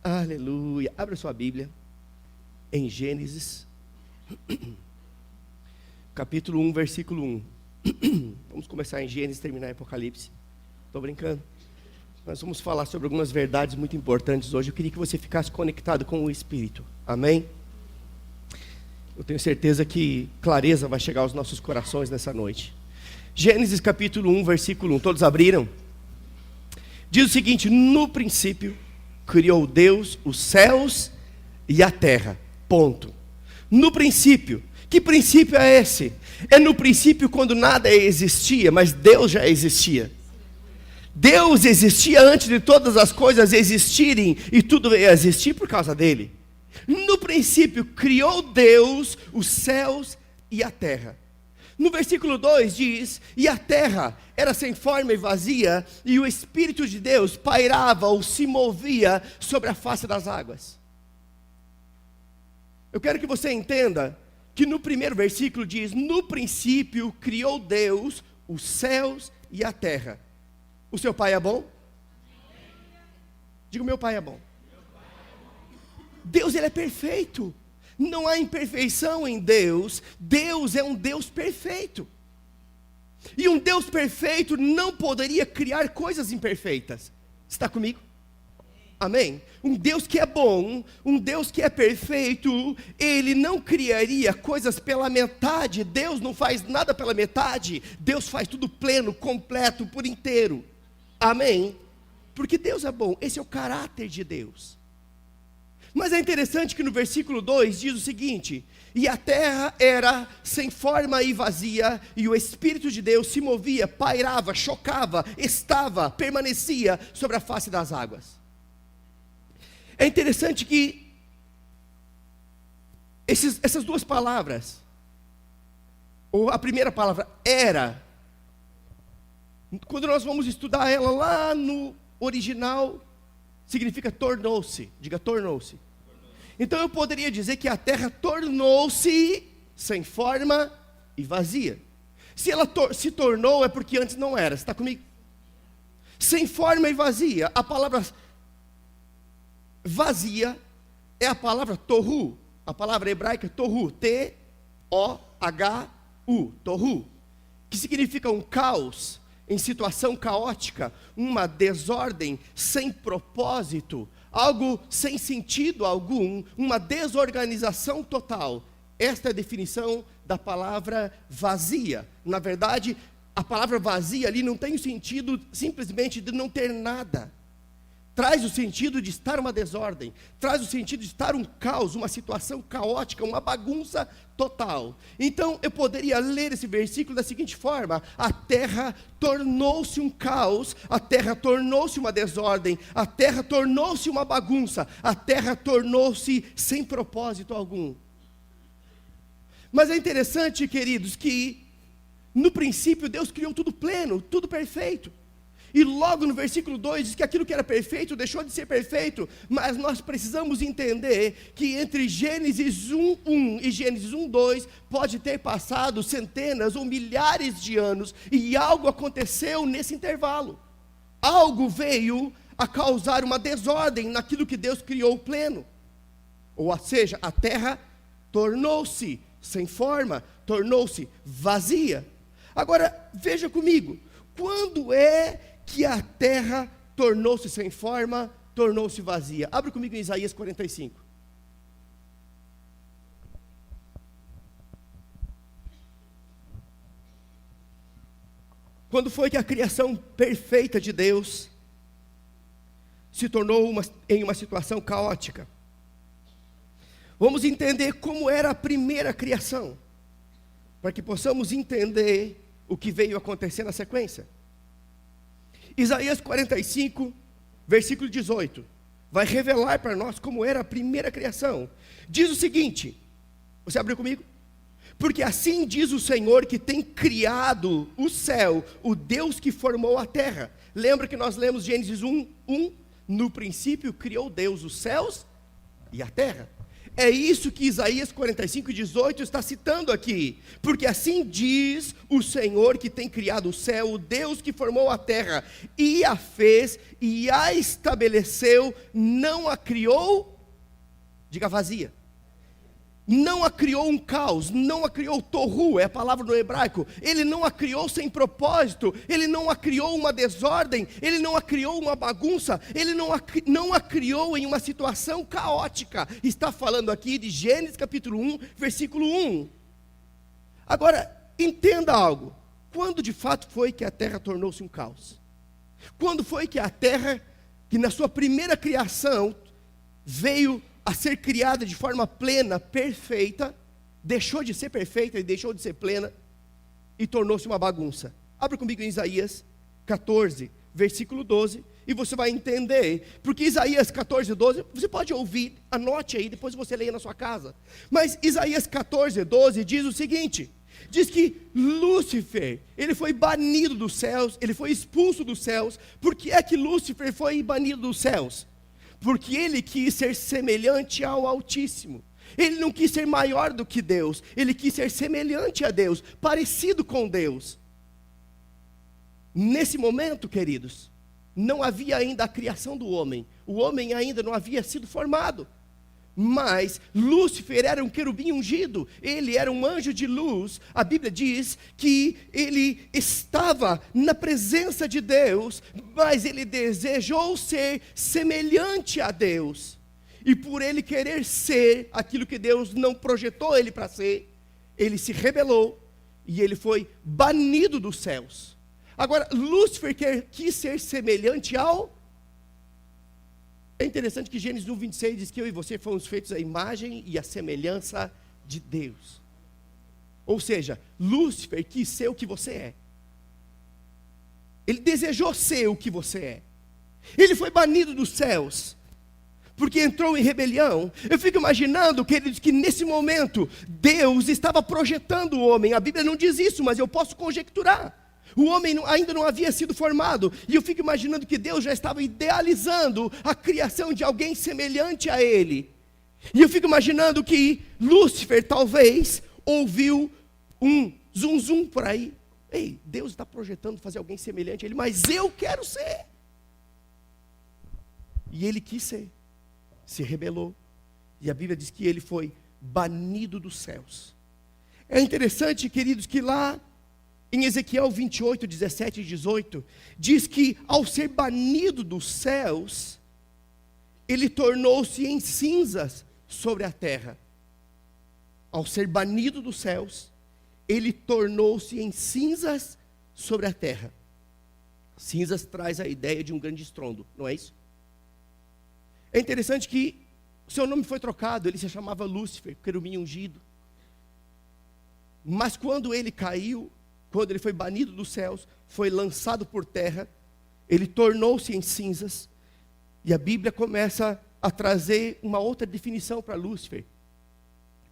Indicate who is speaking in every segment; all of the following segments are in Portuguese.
Speaker 1: Aleluia. Abra sua Bíblia em Gênesis, capítulo 1, versículo 1. Vamos começar em Gênesis e terminar em Apocalipse. Estou brincando. Nós vamos falar sobre algumas verdades muito importantes hoje. Eu queria que você ficasse conectado com o Espírito. Amém? Eu tenho certeza que clareza vai chegar aos nossos corações nessa noite. Gênesis capítulo 1, versículo 1. Todos abriram? Diz o seguinte: no princípio criou Deus os céus e a terra. Ponto. No princípio. Que princípio é esse? É no princípio quando nada existia, mas Deus já existia. Deus existia antes de todas as coisas existirem, e tudo veio a existir por causa dele. No princípio criou Deus os céus e a terra. No versículo 2 diz: e a terra era sem forma e vazia, e o Espírito de Deus pairava ou se movia sobre a face das águas. Eu quero que você entenda que no primeiro versículo diz: no princípio criou Deus os céus e a terra. O seu pai é bom? Diga: meu pai é bom. Deus, ele é perfeito. Não há imperfeição em Deus. Deus é um Deus perfeito. E um Deus perfeito não poderia criar coisas imperfeitas. Está comigo? Amém? Um Deus que é bom, um Deus que é perfeito, ele não criaria coisas pela metade. Deus não faz nada pela metade. Deus faz tudo pleno, completo, por inteiro. Amém? Porque Deus é bom. Esse é o caráter de Deus. Mas é interessante que no versículo 2 diz o seguinte: e a terra era sem forma e vazia, e o Espírito de Deus se movia, pairava, chocava, estava, permanecia sobre a face das águas. É interessante que essas duas palavras, ou a primeira palavra, era, quando nós vamos estudar ela lá no original, significa tornou-se. Diga: tornou-se. Então eu poderia dizer que a terra tornou-se sem forma e vazia. Se ela se tornou, é porque antes não era. Você está comigo? Sem forma e vazia. A palavra vazia é a palavra tohu. A palavra hebraica tohu. T-O-H-U. Tohu. Que significa um caos em situação caótica, uma desordem sem propósito, algo sem sentido algum, uma desorganização total. Esta é a definição da palavra vazia. Na verdade, a palavra vazia ali não tem o sentido simplesmente de não ter nada. Traz o sentido de estar uma desordem, traz o sentido de estar um caos, uma situação caótica, uma bagunça total. Então eu poderia ler esse versículo da seguinte forma: a terra tornou-se um caos, a terra tornou-se uma desordem, a terra tornou-se uma bagunça, a terra tornou-se sem propósito algum. Mas é interessante, queridos, que no princípio Deus criou tudo pleno, tudo perfeito. E logo no versículo 2 diz que aquilo que era perfeito deixou de ser perfeito. Mas nós precisamos entender que entre Gênesis 1:1 e Gênesis 1:2 pode ter passado centenas ou milhares de anos, e algo aconteceu nesse intervalo. Algo veio a causar uma desordem naquilo que Deus criou pleno. Ou seja, a terra tornou-se sem forma, tornou-se vazia. Agora, veja comigo, quando é que a terra tornou-se sem forma, tornou-se vazia? Abre comigo em Isaías 45. Quando foi que a criação perfeita de Deus se tornou em uma situação caótica? Vamos entender como era a primeira criação, para que possamos entender o que veio acontecer na sequência. Isaías 45, versículo 18, vai revelar para nós como era a primeira criação. Diz o seguinte, você abriu comigo? Porque assim diz o Senhor que tem criado o céu, o Deus que formou a terra. Lembra que nós lemos Gênesis 1:1? No princípio criou Deus os céus e a terra. É isso que Isaías 45:18 está citando aqui. Porque assim diz o Senhor que tem criado o céu, o Deus que formou a terra, e a fez, e a estabeleceu, não a criou, diga vazia. Não a criou um caos, não a criou tohu, é a palavra no hebraico. Ele não a criou sem propósito, ele não a criou uma desordem, ele não a criou uma bagunça, ele não a criou em uma situação caótica. Está falando aqui de Gênesis capítulo 1, versículo 1. Agora, entenda algo. Quando de fato foi que a terra tornou-se um caos? Quando foi que a terra, que na sua primeira criação, veio a ser criada de forma plena, perfeita, deixou de ser perfeita e deixou de ser plena, e tornou-se uma bagunça? Abra comigo em Isaías 14, versículo 12, e você vai entender, porque Isaías 14, 12, você pode ouvir, anote aí, depois você leia na sua casa, mas Isaías 14, 12 diz o seguinte, diz que Lúcifer, ele foi banido dos céus, ele foi expulso dos céus. Por que é que Lúcifer foi banido dos céus? Porque ele quis ser semelhante ao Altíssimo. Ele não quis ser maior do que Deus, ele quis ser semelhante a Deus, parecido com Deus. Nesse momento, queridos, não havia ainda a criação do homem, o homem ainda não havia sido formado. Mas Lúcifer era um querubim ungido, ele era um anjo de luz. A Bíblia diz que ele estava na presença de Deus, mas ele desejou ser semelhante a Deus. E por ele querer ser aquilo que Deus não projetou ele para ser, ele se rebelou e ele foi banido dos céus. Agora, Lúcifer quis ser semelhante ao... É interessante que Gênesis 1:26 diz que eu e você fomos feitos à imagem e à semelhança de Deus. Ou seja, Lúcifer quis ser o que você é. Ele desejou ser o que você é. Ele foi banido dos céus, porque entrou em rebelião. Eu fico imaginando, queridos, que nesse momento, Deus estava projetando o homem. A Bíblia não diz isso, mas eu posso conjecturar. O homem ainda não havia sido formado, e eu fico imaginando que Deus já estava idealizando a criação de alguém semelhante a ele. E eu fico imaginando que Lúcifer talvez ouviu um zum zum por aí. Ei, Deus está projetando fazer alguém semelhante a ele, mas eu quero ser. E ele quis ser, se rebelou, e a Bíblia diz que ele foi banido dos céus. É interessante, queridos, que lá em Ezequiel 28, 17 e 18, diz que ao ser banido dos céus, ele tornou-se em cinzas sobre a terra. Ao ser banido dos céus, ele tornou-se em cinzas sobre a terra. Cinzas traz a ideia de um grande estrondo, não é isso? É interessante que o seu nome foi trocado, ele se chamava Lúcifer, querubim ungido. Mas quando ele caiu, quando ele foi banido dos céus, foi lançado por terra, ele tornou-se em cinzas, e a Bíblia começa a trazer uma outra definição para Lúcifer.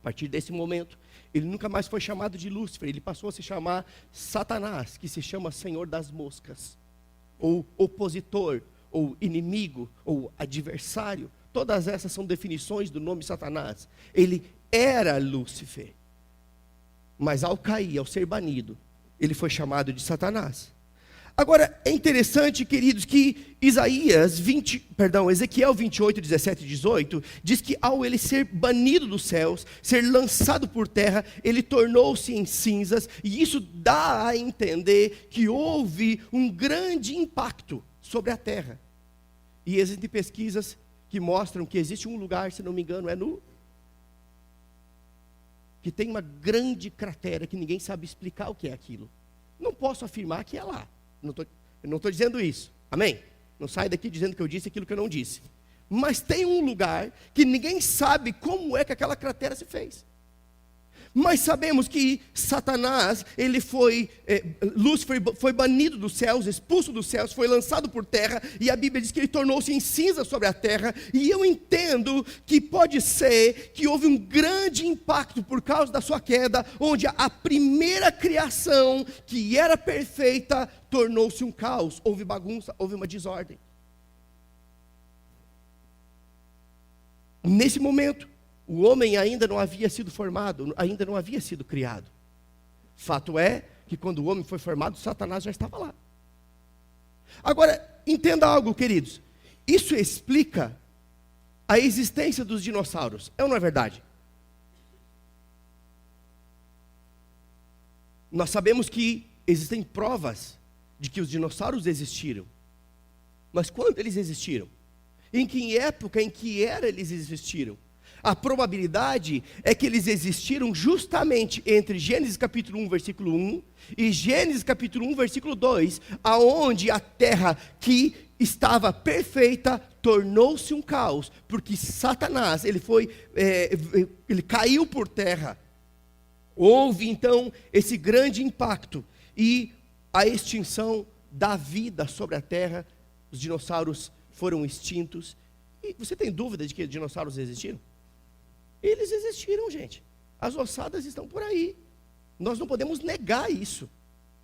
Speaker 1: A partir desse momento, ele nunca mais foi chamado de Lúcifer, ele passou a se chamar Satanás, que se chama Senhor das Moscas, ou opositor, ou inimigo, ou adversário. Todas essas são definições do nome Satanás. Ele era Lúcifer, mas ao cair, ao ser banido, ele foi chamado de Satanás. Agora, é interessante, queridos, que Ezequiel 28, 17 e 18, diz que ao ele ser banido dos céus, ser lançado por terra, ele tornou-se em cinzas, e isso dá a entender que houve um grande impacto sobre a terra. E existem pesquisas que mostram que existe um lugar, se não me engano, que tem uma grande cratera que ninguém sabe explicar o que é aquilo. Não posso afirmar que é lá. Eu não estou dizendo isso. Amém? Não sai daqui dizendo que eu disse aquilo que eu não disse. Mas tem um lugar que ninguém sabe como é que aquela cratera se fez. Mas sabemos que Satanás, Lúcifer foi banido dos céus, expulso dos céus, foi lançado por terra, e a Bíblia diz que ele tornou-se em cinza sobre a terra, e eu entendo que pode ser que houve um grande impacto por causa da sua queda, onde a primeira criação, que era perfeita, tornou-se um caos, houve bagunça, houve uma desordem. Nesse momento, o homem ainda não havia sido formado, ainda não havia sido criado. Fato é que quando o homem foi formado, Satanás já estava lá. Agora, entenda algo, queridos. Isso explica a existência dos dinossauros. É ou não é verdade? Nós sabemos que existem provas de que os dinossauros existiram. Mas quando eles existiram? Em que época, em que era eles existiram? A probabilidade é que eles existiram justamente entre Gênesis capítulo 1, versículo 1 e Gênesis capítulo 1, versículo 2, aonde a terra que estava perfeita tornou-se um caos, porque Satanás, ele caiu por terra. Houve então esse grande impacto e a extinção da vida sobre a terra. Os dinossauros foram extintos. E você tem dúvida de que dinossauros existiram? Eles existiram, gente. As ossadas estão por aí. Nós não podemos negar isso.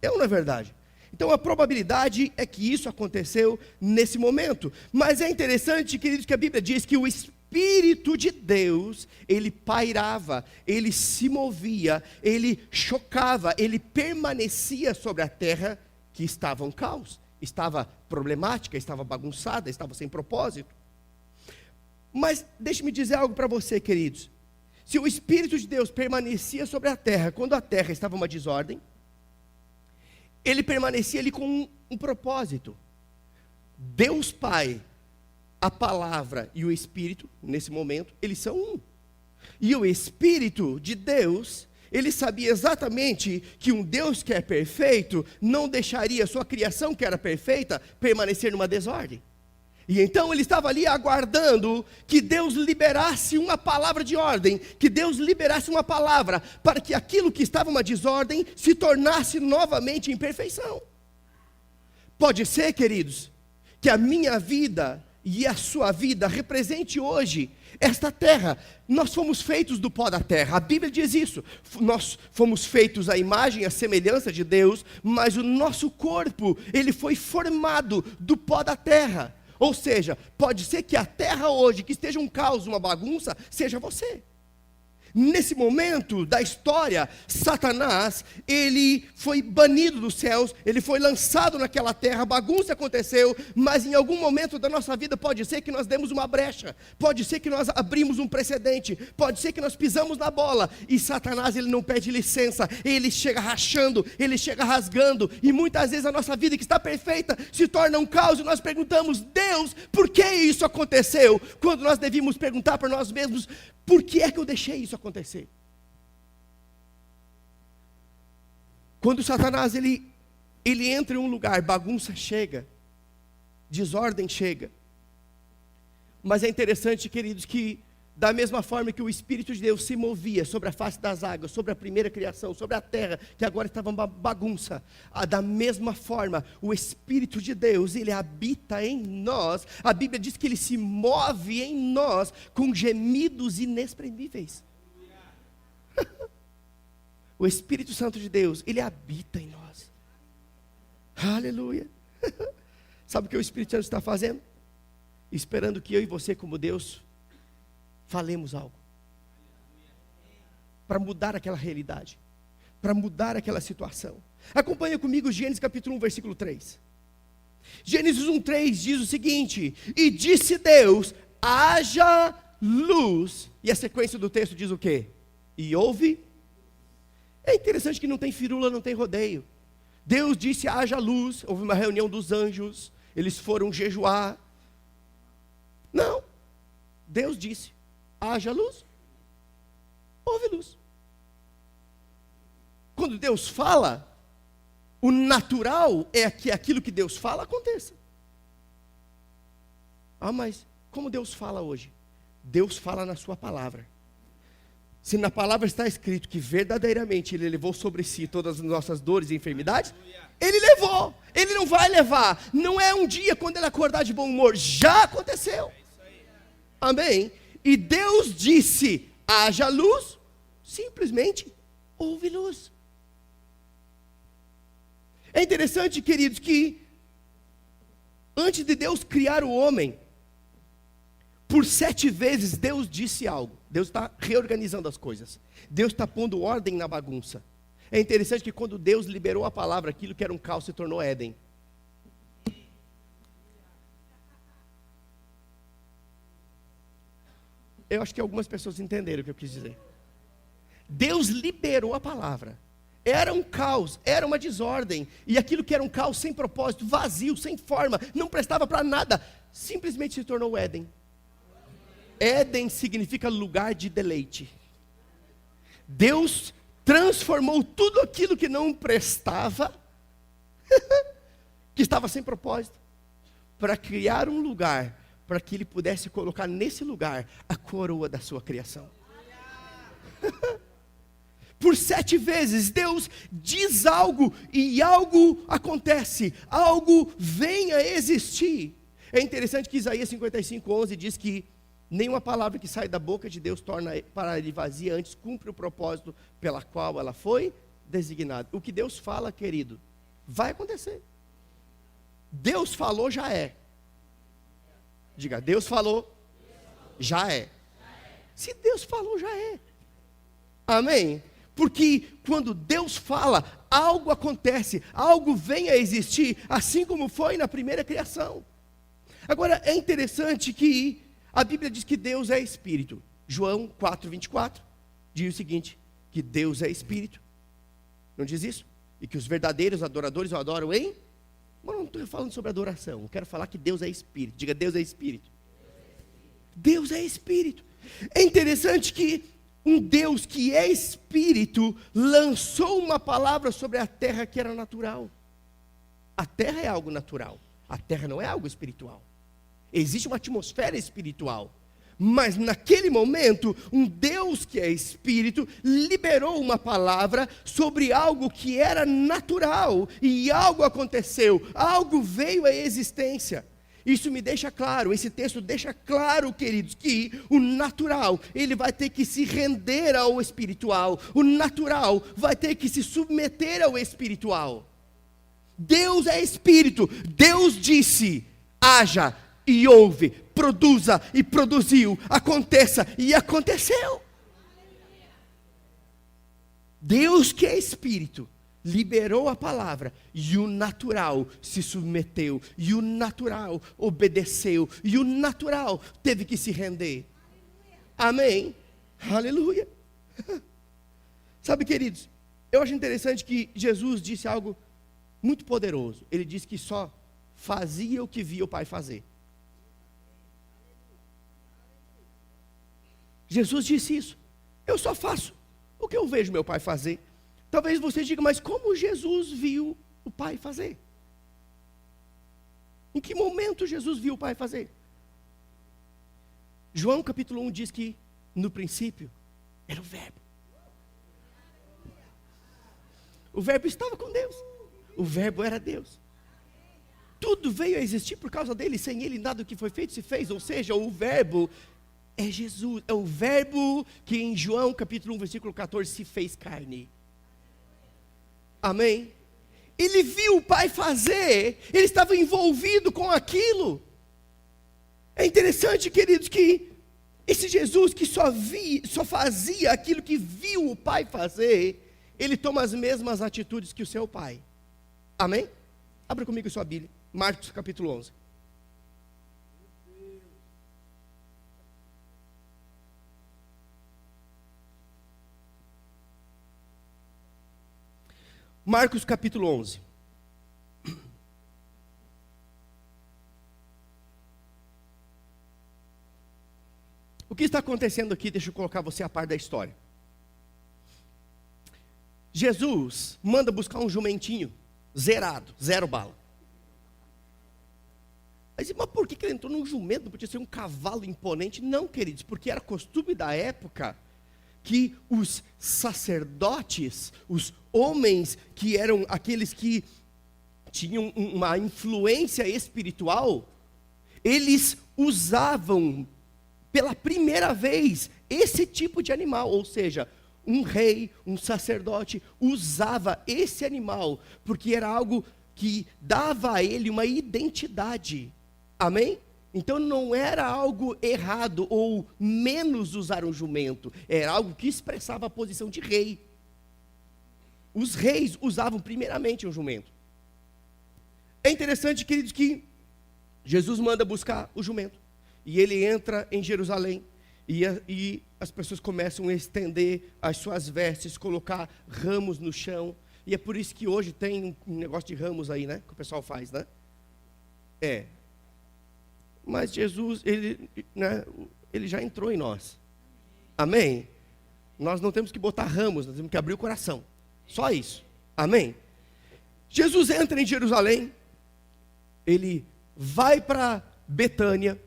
Speaker 1: É ou não é verdade? Então a probabilidade é que isso aconteceu nesse momento. Mas é interessante, queridos, que a Bíblia diz que o Espírito de Deus, ele pairava, ele se movia, ele chocava, ele permanecia sobre a terra que estava um caos, estava problemática, estava bagunçada, estava sem propósito. Mas deixe-me dizer algo para você, queridos. Se o Espírito de Deus permanecia sobre a terra, quando a terra estava uma desordem, ele permanecia ali com um propósito. Deus Pai, a palavra e o Espírito, nesse momento, eles são um. E o Espírito de Deus, ele sabia exatamente que um Deus que é perfeito, não deixaria sua criação, que era perfeita, permanecer numa desordem. E então ele estava ali aguardando que Deus liberasse uma palavra de ordem, que Deus liberasse uma palavra, para que aquilo que estava uma desordem, se tornasse novamente em perfeição. Pode ser, queridos, que a minha vida e a sua vida represente hoje esta terra. Nós fomos feitos do pó da terra, a Bíblia diz isso. Nós fomos feitos à imagem, à semelhança de Deus, mas o nosso corpo, ele foi formado do pó da terra. Ou seja, pode ser que a terra hoje, que esteja um caos, uma bagunça, seja você. Nesse momento da história, Satanás, ele foi banido dos céus, ele foi lançado naquela terra, a bagunça aconteceu, mas em algum momento da nossa vida pode ser que nós demos uma brecha, pode ser que nós abrimos um precedente, pode ser que nós pisamos na bola, e Satanás, ele não pede licença, ele chega rachando, ele chega rasgando, e muitas vezes a nossa vida que está perfeita, se torna um caos, e nós perguntamos: Deus, por que isso aconteceu? Quando nós devíamos perguntar para nós mesmos: por que é que eu deixei isso acontecer? Quando Satanás ele entra em um lugar, bagunça chega, desordem chega. Mas é interessante, queridos, que da mesma forma que o Espírito de Deus se movia sobre a face das águas, sobre a primeira criação, sobre a terra, que agora estava uma bagunça, da mesma forma, o Espírito de Deus, ele habita em nós. A Bíblia diz que ele se move em nós com gemidos inexprimíveis. O Espírito Santo de Deus, ele habita em nós. Aleluia. Sabe o que o Espírito Santo está fazendo? Esperando que eu e você, como Deus, falemos algo, para mudar aquela realidade, para mudar aquela situação. Acompanha comigo Gênesis capítulo 1, versículo 3. Gênesis 1, 3 diz o seguinte: e disse Deus, haja luz. E a sequência do texto diz o quê? E houve. É interessante que não tem firula, não tem rodeio. Deus disse, haja luz. Houve uma reunião dos anjos, eles foram jejuar. Não, Deus disse, haja luz, houve luz. Quando Deus fala, o natural é que aquilo que Deus fala aconteça. Ah, mas como Deus fala hoje? Deus fala na sua palavra. Se na palavra está escrito que verdadeiramente Ele levou sobre si todas as nossas dores e enfermidades, Ele levou, Ele não vai levar. Não é um dia quando Ele acordar de bom humor, já aconteceu. Amém? E Deus disse, haja luz, simplesmente houve luz. É interessante, queridos, que antes de Deus criar o homem, por 7 vezes Deus disse algo. Deus está reorganizando as coisas. Deus está pondo ordem na bagunça. É interessante que quando Deus liberou a palavra, aquilo que era um caos se tornou Éden. Eu acho que algumas pessoas entenderam o que eu quis dizer. Deus liberou a palavra. Era um caos, era uma desordem. E aquilo que era um caos sem propósito, vazio, sem forma, não prestava para nada, simplesmente se tornou Éden. Éden significa lugar de deleite. Deus transformou tudo aquilo que não prestava, que estava sem propósito, para criar um lugar, para que Ele pudesse colocar nesse lugar a coroa da sua criação. Por 7 vezes Deus diz algo e algo acontece, algo vem a existir. É interessante que Isaías 55:11 diz que nenhuma palavra que sai da boca de Deus torna para Ele vazia, antes cumpre o propósito pela qual ela foi designada. O que Deus fala, querido, vai acontecer. Deus falou, já é. Diga, Deus falou, já é. Se Deus falou, já é. Amém? Porque quando Deus fala, algo acontece, algo vem a existir, assim como foi na primeira criação. Agora, é interessante que a Bíblia diz que Deus é Espírito. João 4:24 diz o seguinte, que Deus é Espírito. Não diz isso? E que os verdadeiros adoradores o adoram em... Mas não estou falando sobre adoração, eu quero falar que Deus é Espírito. Diga, Deus é Espírito. Deus é Espírito. É interessante que um Deus que é Espírito lançou uma palavra sobre a terra que era natural. A terra é algo natural, a terra não é algo espiritual. Existe uma atmosfera espiritual, mas naquele momento, um Deus que é Espírito liberou uma palavra sobre algo que era natural, e algo aconteceu, algo veio à existência. Isso me deixa claro, esse texto deixa claro, queridos, que o natural, ele vai ter que se render ao espiritual, o natural vai ter que se submeter ao espiritual. Deus é Espírito, Deus disse, haja e houve, produza e produziu, aconteça e aconteceu. Deus que é Espírito, liberou a palavra, e o natural se submeteu, e o natural obedeceu, e o natural teve que se render. Amém? Aleluia. Sabe, queridos, eu acho interessante que Jesus disse algo muito poderoso. Ele disse que só fazia o que via o Pai fazer. Jesus disse isso. Eu só faço o que eu vejo meu Pai fazer. Talvez você diga, mas como Jesus viu o Pai fazer? Em que momento Jesus viu o Pai fazer? João capítulo 1 diz que no princípio era o Verbo. O Verbo estava com Deus. O Verbo era Deus. Tudo veio a existir por causa dele. Sem ele nada do que foi feito se fez. Ou seja, o Verbo é Jesus. É o Verbo que em João capítulo 1 versículo 14 se fez carne. Amém? Ele viu o Pai fazer, ele estava envolvido com aquilo. É interessante, queridos, que esse Jesus que só fazia aquilo que viu o Pai fazer, ele toma as mesmas atitudes que o seu Pai. Amém? Abra comigo sua Bíblia, Marcos capítulo 11. Marcos capítulo 11. O que está acontecendo aqui? Deixa eu colocar você a par da história. Jesus manda buscar um jumentinho zerado, 0 bala. Mas por que ele entrou num jumento? Não podia ser um cavalo imponente? Não, queridos, porque era costume da época que os sacerdotes, os homens que eram aqueles que tinham uma influência espiritual, eles usavam pela primeira vez esse tipo de animal, ou seja, um rei, um sacerdote usava esse animal, porque era algo que dava a ele uma identidade. Amém? Então não era algo errado ou menos usar um jumento, era algo que expressava a posição de rei. Os reis usavam primeiramente um jumento. É interessante, queridos, que Jesus manda buscar o jumento, e ele entra em Jerusalém, e as pessoas começam a estender as suas vestes, colocar ramos no chão, e é por isso que hoje tem um negócio de ramos aí, né, que o pessoal faz, né? Mas Jesus, ele já entrou em nós, amém? Nós não temos que botar ramos, nós temos que abrir o coração, só isso, amém? Jesus entra em Jerusalém, ele vai para Betânia,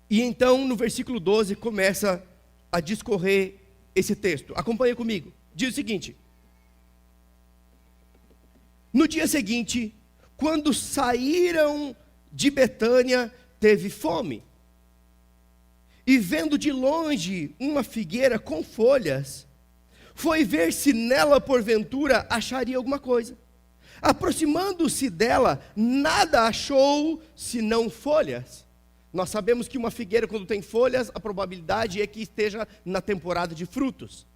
Speaker 1: e então no versículo 12 começa a discorrer esse texto. Acompanha comigo. Diz o seguinte: no dia seguinte, quando saíram de Betânia, teve fome. E vendo de longe uma figueira com folhas, foi ver se nela porventura acharia alguma coisa. Aproximando-se dela, nada achou senão folhas. Nós sabemos que uma figueira, quando tem folhas, a probabilidade é que esteja na temporada de frutos.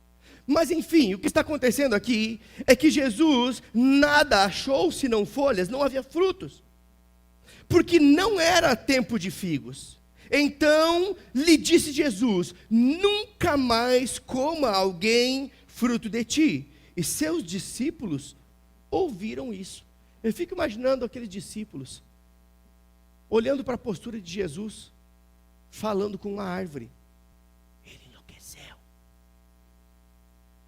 Speaker 1: Mas enfim, o que está acontecendo aqui é que Jesus nada achou senão folhas, não havia frutos, porque não era tempo de figos. Então lhe disse Jesus: nunca mais coma alguém fruto de ti. E seus discípulos ouviram isso. Eu fico imaginando aqueles discípulos olhando para a postura de Jesus, falando com uma árvore. Ele enlouqueceu,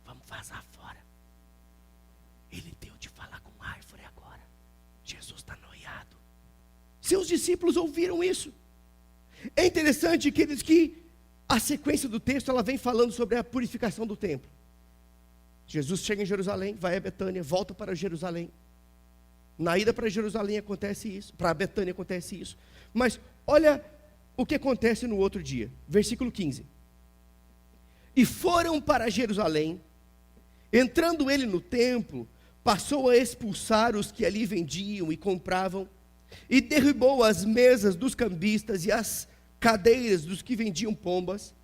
Speaker 1: vamos vazar fora. Ele deu de falar com a árvore agora. Jesus está noiado. Seus discípulos ouviram isso. É interessante, queridos, que a sequência do texto ela vem falando sobre a purificação do templo. Jesus chega em Jerusalém, vai a Betânia, volta para Jerusalém. Na ida para Jerusalém acontece isso, para Betânia acontece isso. Mas olha o que acontece no outro dia, versículo 15. E foram para Jerusalém, entrando ele no templo, passou a expulsar os que ali vendiam e compravam, e derrubou as mesas dos cambistas e as cadeiras dos que vendiam pombas.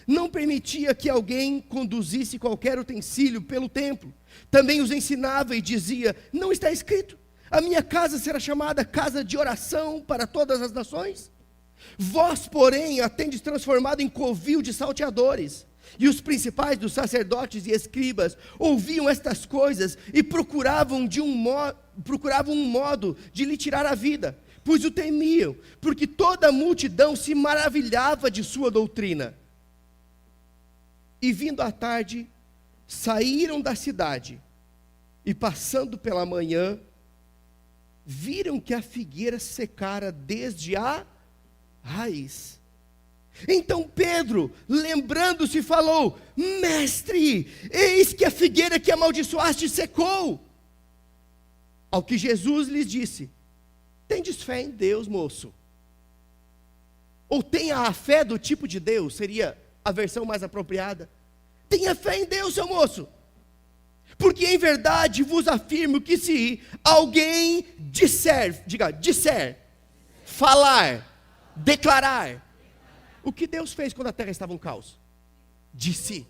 Speaker 1: Não permitia que alguém conduzisse qualquer utensílio pelo templo. Também os ensinava e dizia: não está escrito, a minha casa será chamada casa de oração para todas as nações? Vós, porém, a tendes transformado em covil de salteadores. E os principais dos sacerdotes e escribas ouviam estas coisas e procuravam um modo de lhe tirar a vida, pois o temiam, porque toda a multidão se maravilhava de sua doutrina. E vindo à tarde, saíram da cidade, e passando pela manhã, viram que a figueira secara desde a raiz. Então Pedro, lembrando-se, falou: mestre, eis que a figueira que amaldiçoaste secou. Ao que Jesus lhes disse: tendes fé em Deus, moço? Ou tenha a fé do tipo de Deus, seria a versão mais apropriada. Tenha fé em Deus, seu moço. Porque em verdade vos afirmo que se alguém disser, falar, declarar, o que Deus fez quando a terra estava um caos? Disse.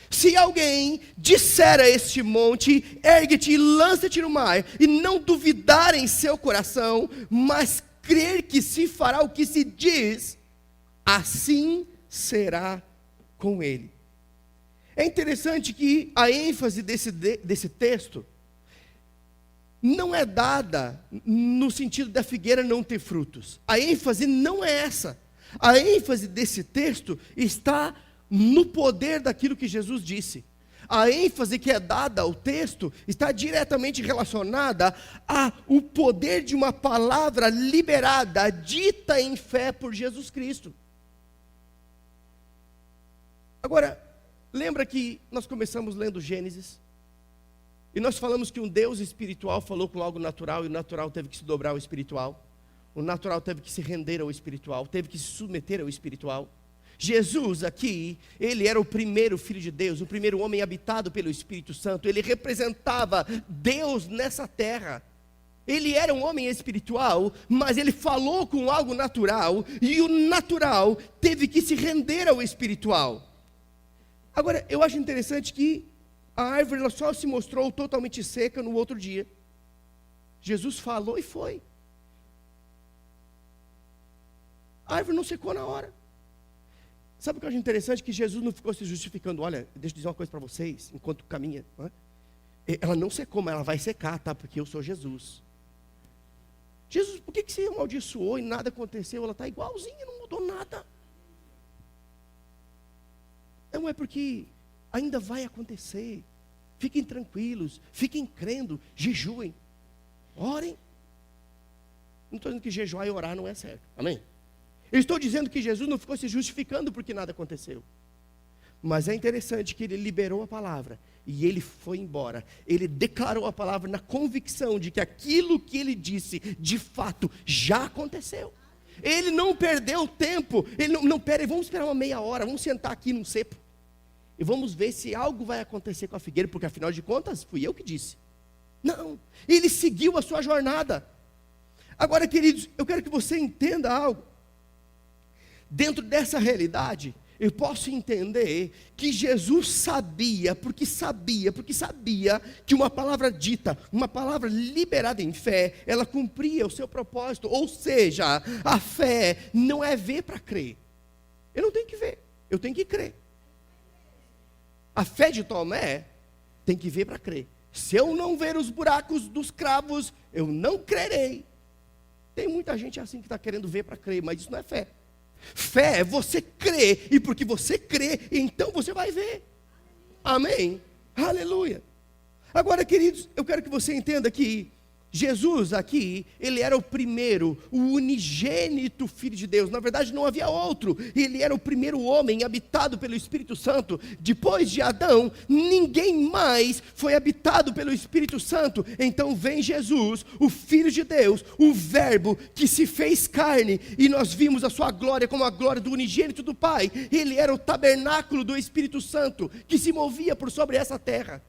Speaker 1: Se alguém disser a este monte: ergue-te e lança-te no mar, e não duvidar em seu coração, mas crer que se fará o que se diz, assim será com ele. É interessante que a ênfase desse texto não é dada no sentido da figueira não ter frutos. A ênfase não é essa. A ênfase desse texto está no poder daquilo que Jesus disse. A ênfase que é dada ao texto está diretamente relacionada ao poder de uma palavra liberada, dita em fé por Jesus Cristo. Agora, lembra que nós começamos lendo Gênesis? E nós falamos que um Deus espiritual falou com algo natural, e o natural teve que se dobrar ao espiritual. O natural teve que se render ao espiritual, teve que se submeter ao espiritual. Jesus aqui, ele era o primeiro filho de Deus, o primeiro homem habitado pelo Espírito Santo. Ele representava Deus nessa terra. Ele era um homem espiritual, mas ele falou com algo natural, e o natural teve que se render ao espiritual. Agora, eu acho interessante que a árvore ela só se mostrou totalmente seca no outro dia. Jesus falou e foi. A árvore não secou na hora. Sabe o que eu acho interessante? Que Jesus não ficou se justificando. Olha, deixa eu dizer uma coisa para vocês, enquanto caminha. Não é? Ela não secou, mas ela vai secar, tá? Porque eu sou Jesus. Jesus, por que você amaldiçoou e nada aconteceu? Ela está igualzinha, não mudou nada. Não é porque ainda vai acontecer. Fiquem tranquilos, fiquem crendo, jejuem, orem. Não estou dizendo que jejuar e orar não é certo, amém? Eu estou dizendo que Jesus não ficou se justificando porque nada aconteceu. Mas é interessante que ele liberou a palavra e ele foi embora. Ele declarou a palavra na convicção de que aquilo que ele disse, de fato, já aconteceu. Ele não perdeu tempo. Ele não, peraí, vamos esperar uma meia hora, vamos sentar aqui num cepo. E vamos ver se algo vai acontecer com a figueira, porque afinal de contas, fui eu que disse. Não, ele seguiu a sua jornada. Agora, queridos, eu quero que você entenda algo. Dentro dessa realidade, eu posso entender que Jesus sabia que uma palavra dita, uma palavra liberada em fé, ela cumpria o seu propósito. Ou seja, a fé não é ver para crer. Eu não tenho que ver, eu tenho que crer. A fé de Tomé tem que ver para crer. Se eu não ver os buracos dos cravos, eu não crerei. Tem muita gente assim que está querendo ver para crer, mas isso não é fé. Fé é você crer, e porque você crê, então você vai ver. Amém? Aleluia. Agora, queridos, eu quero que você entenda que Jesus aqui, ele era o primeiro, o unigênito Filho de Deus. Na verdade não havia outro. Ele era o primeiro homem habitado pelo Espírito Santo. Depois de Adão, ninguém mais foi habitado pelo Espírito Santo. Então vem Jesus, o Filho de Deus, o Verbo que se fez carne, e nós vimos a sua glória como a glória do unigênito do Pai. Ele era o tabernáculo do Espírito Santo que se movia por sobre essa terra.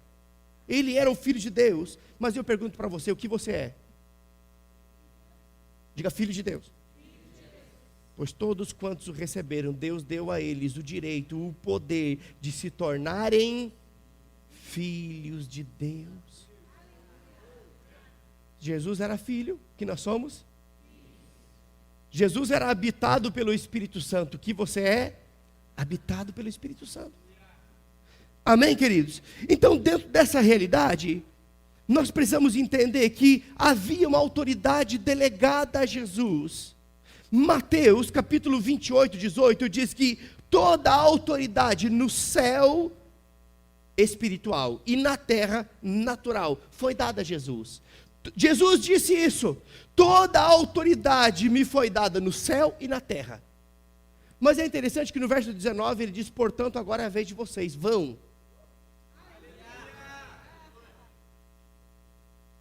Speaker 1: Ele era o Filho de Deus. Mas eu pergunto para você, o que você é? Diga, Filho de Deus. Pois todos quantos o receberam, Deus deu a eles o direito, o poder de se tornarem filhos de Deus. Jesus era filho, que nós somos. Jesus era habitado pelo Espírito Santo, que você é? Habitado pelo Espírito Santo. Amém, queridos? Então, dentro dessa realidade, nós precisamos entender que havia uma autoridade delegada a Jesus. Mateus, capítulo 28, 18, diz que toda a autoridade no céu espiritual e na terra natural foi dada a Jesus. Jesus disse isso: toda a autoridade me foi dada no céu e na terra. Mas é interessante que no verso 19 ele diz: portanto, agora é a vez de vocês, vão.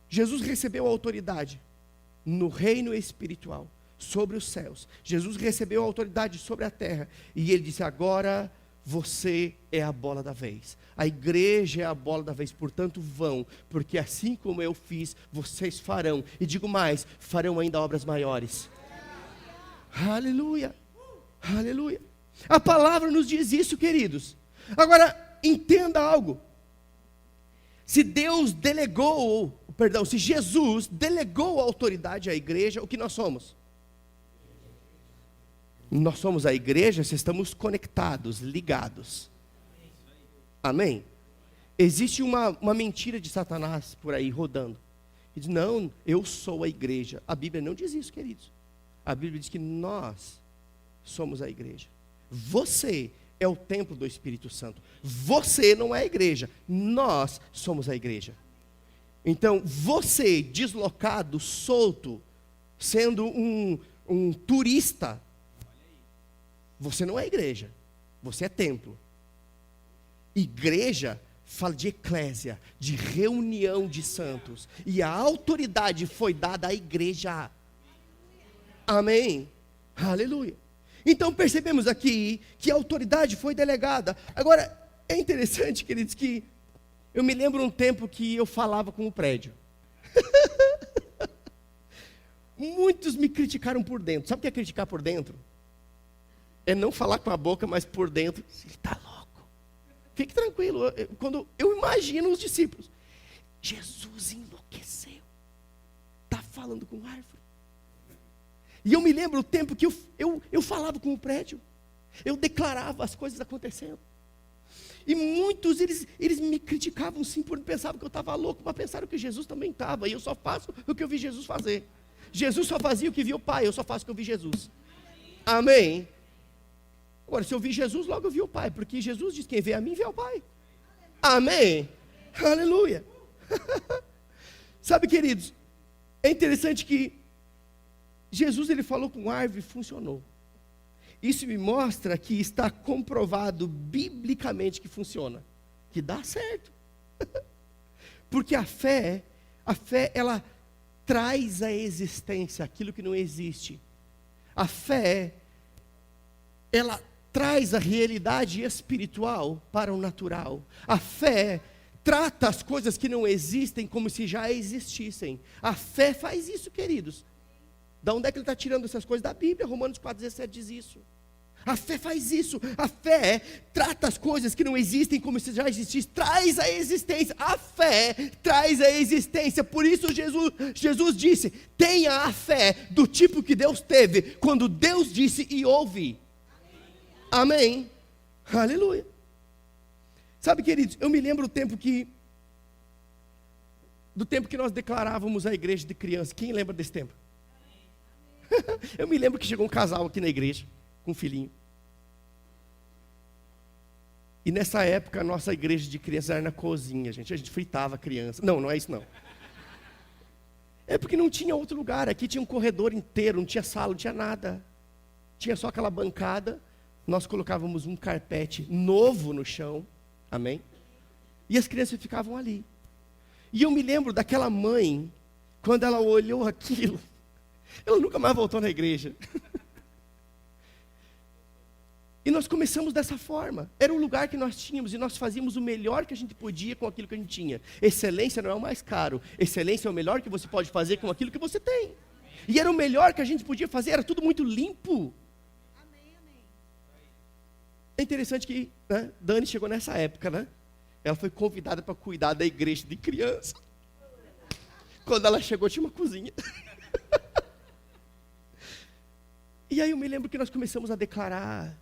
Speaker 1: Jesus recebeu a autoridade no reino espiritual, sobre os céus. Jesus recebeu a autoridade sobre a terra. E ele disse: agora você é a bola da vez. A igreja é a bola da vez. Portanto, vão, porque assim como eu fiz, vocês farão. E digo mais, farão ainda obras maiores. Aleluia, aleluia. A palavra nos diz isso, queridos. Agora, entenda algo. Se Jesus delegou a autoridade à igreja, o que nós somos? Nós somos a igreja se estamos conectados, ligados. Amém? Existe uma mentira de Satanás por aí rodando. Ele diz: não, eu sou a igreja. A Bíblia não diz isso, queridos. A Bíblia diz que nós somos a igreja. Você é o templo do Espírito Santo. Você não é a igreja. Nós somos a igreja. Então, você deslocado, solto, sendo um turista, você não é igreja. Você é templo. Igreja fala de eclésia, de reunião de santos. E a autoridade foi dada à igreja. Amém? Aleluia. Então percebemos aqui que a autoridade foi delegada. Agora, é interessante, queridos, que eu me lembro um tempo que eu falava com o prédio. muitos me criticaram por dentro. Sabe o que é criticar por dentro? É não falar com a boca, mas por dentro, ele está louco. Fique tranquilo, quando eu imagino os discípulos, Jesus enlouqueceu, está falando com árvore. E eu me lembro o tempo que eu falava com o prédio, eu declarava as coisas acontecendo. E muitos, eles me criticavam sim, porque pensavam que eu estava louco, mas pensaram que Jesus também estava, e eu só faço o que eu vi Jesus fazer. Jesus só fazia o que viu o Pai, eu só faço o que eu vi Jesus. Amém? Agora, se eu vi Jesus, logo eu vi o Pai, porque Jesus diz, quem vê a mim, vê o Pai. Amém? Aleluia. Sabe, queridos, é interessante que Jesus, ele falou com árvore e funcionou. Isso me mostra que está comprovado biblicamente que funciona, que dá certo. Porque a fé, ela traz à existência aquilo que não existe. A fé, ela traz a realidade espiritual para o natural. A fé trata as coisas que não existem como se já existissem. A fé faz isso, queridos. Da onde é que ele está tirando essas coisas? Da Bíblia, Romanos 4,17 diz isso. A fé faz isso. A fé trata as coisas que não existem como se já existissem. Traz a existência. A fé traz a existência. Por isso Jesus disse, tenha a fé do tipo que Deus teve, quando Deus disse e ouve. Amém. Aleluia. Sabe, queridos, eu me lembro do tempo que nós declarávamos a igreja de criança. Quem lembra desse tempo? Eu me lembro que chegou um casal aqui na igreja, com um filhinho. E nessa época, a nossa igreja de crianças era na cozinha, gente. A gente fritava a criança. Não é isso não. É porque não tinha outro lugar. Aqui tinha um corredor inteiro, não tinha sala, não tinha nada. Tinha só aquela bancada. Nós colocávamos um carpete novo no chão. Amém? E as crianças ficavam ali. E eu me lembro daquela mãe, quando ela olhou aquilo, ela nunca mais voltou na igreja. E nós começamos dessa forma. Era um lugar que nós tínhamos e nós fazíamos o melhor que a gente podia com aquilo que a gente tinha. Excelência não é o mais caro. Excelência é o melhor que você pode fazer com aquilo que você tem. E era o melhor que a gente podia fazer, era tudo muito limpo. É interessante que, né, Dani chegou nessa época, né? Ela foi convidada para cuidar da igreja de criança. Quando ela chegou, tinha uma cozinha. E aí eu me lembro que nós começamos a declarar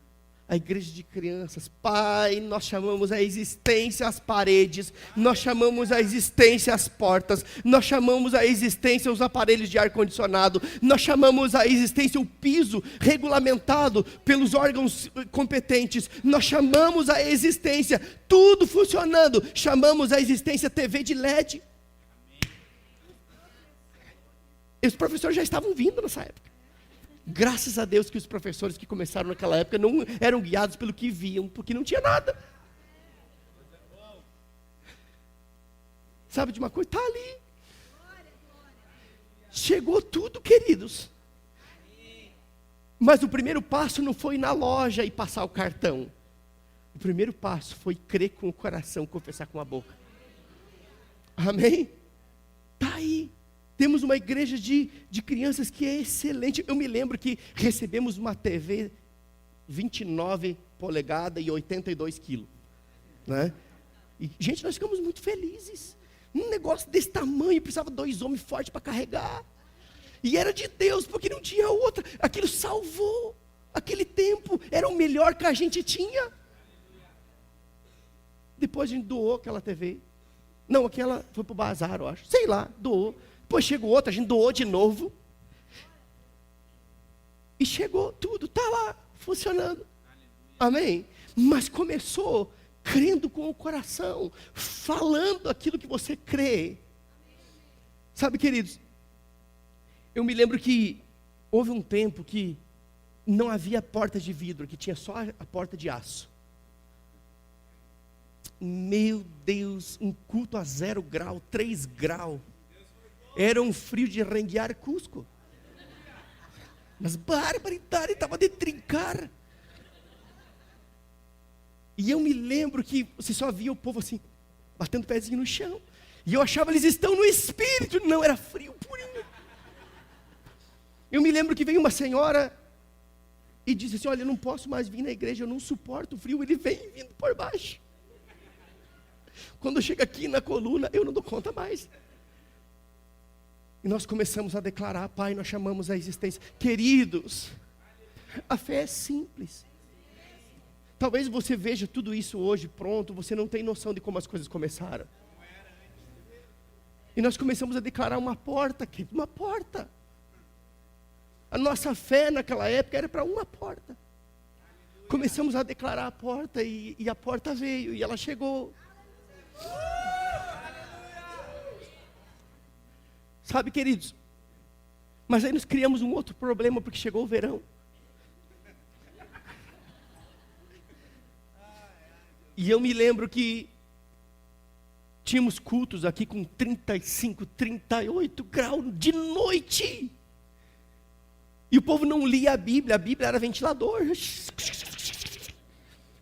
Speaker 1: a igreja de crianças. Pai, nós chamamos a existência as paredes, nós chamamos a existência as portas, nós chamamos a existência os aparelhos de ar-condicionado, nós chamamos a existência o piso regulamentado pelos órgãos competentes, nós chamamos a existência tudo funcionando, chamamos a existência TV de LED. E os professores já estavam vindo nessa época. Graças a Deus que os professores que começaram naquela época não eram guiados pelo que viam, porque não tinha nada. Sabe de uma coisa? Está ali. Chegou tudo, queridos. Mas o primeiro passo não foi ir na loja e passar o cartão. O primeiro passo foi crer com o coração, confessar com a boca. Amém? Está aí. Temos uma igreja de crianças que é excelente. Eu me lembro que recebemos uma TV 29 polegadas e 82 quilos. Né? E, gente, nós ficamos muito felizes. Um negócio desse tamanho, precisava 2 homens fortes para carregar. E era de Deus, porque não tinha outra. Aquilo salvou. Aquele tempo era o melhor que a gente tinha. Depois a gente doou aquela TV. Não, aquela foi para o bazar, eu acho. Sei lá, doou. Depois chegou outra, a gente doou de novo. E chegou tudo, está lá, funcionando. Amém? Mas começou crendo com o coração, falando aquilo que você crê. Sabe, queridos, eu me lembro que houve um tempo que não havia porta de vidro, que tinha só a porta de aço. Meu Deus, um culto a 0 grau, 3 graus. Era um frio de renguear Cusco. Mas barbaridade, estava de trincar. E eu me lembro que você só via o povo assim, batendo o pezinho no chão. E eu achava, eles estão no espírito. Não, era frio purinho. Eu me lembro que veio uma senhora e disse assim: olha, eu não posso mais vir na igreja, eu não suporto o frio. Ele vem vindo por baixo. Quando chega aqui na coluna, eu não dou conta mais. E nós começamos a declarar: Pai, nós chamamos a existência. Queridos, a fé é simples. Talvez você veja tudo isso hoje pronto, você não tem noção de como as coisas começaram. E nós começamos a declarar uma porta, uma porta. A nossa fé naquela época era para uma porta. Começamos a declarar a porta e a porta veio e ela chegou. Sabe, queridos, mas aí nós criamos um outro problema porque chegou o verão. E eu me lembro que tínhamos cultos aqui com 35, 38 graus de noite. E o povo não lia a Bíblia era ventilador.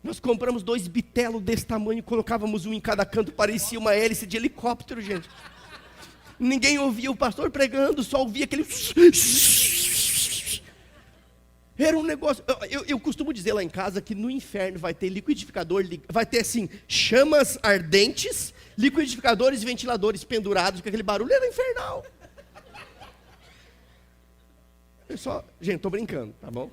Speaker 1: Nós compramos 2 bitelos desse tamanho, colocávamos um em cada canto, parecia uma hélice de helicóptero, gente. Ninguém ouvia o pastor pregando, só ouvia aquele... Era um negócio... Eu costumo dizer lá em casa que no inferno vai ter liquidificador, vai ter assim, chamas ardentes, liquidificadores e ventiladores pendurados, porque aquele barulho era infernal. Gente, estou brincando, tá bom?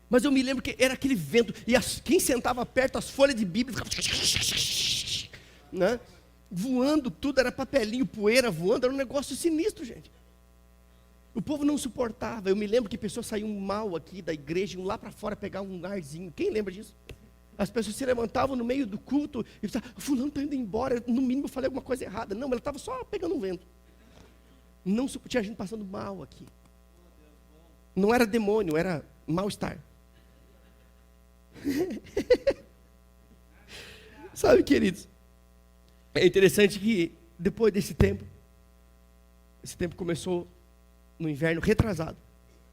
Speaker 1: Mas eu me lembro que era aquele vento, e quem sentava perto, as folhas de Bíblia ficavam, né? Voando tudo, era papelinho, poeira voando, era um negócio sinistro, gente. O povo não suportava. Eu me lembro que pessoas saíam mal aqui da igreja, iam lá para fora pegar um arzinho. Quem lembra disso? As pessoas se levantavam no meio do culto e falavam: fulano está indo embora, no mínimo eu falei alguma coisa errada. Não, ela estava só pegando um vento. Não tinha gente passando mal aqui. Não era demônio, era mal-estar. Sabe, queridos, é interessante que depois desse tempo, esse tempo começou no inverno retrasado.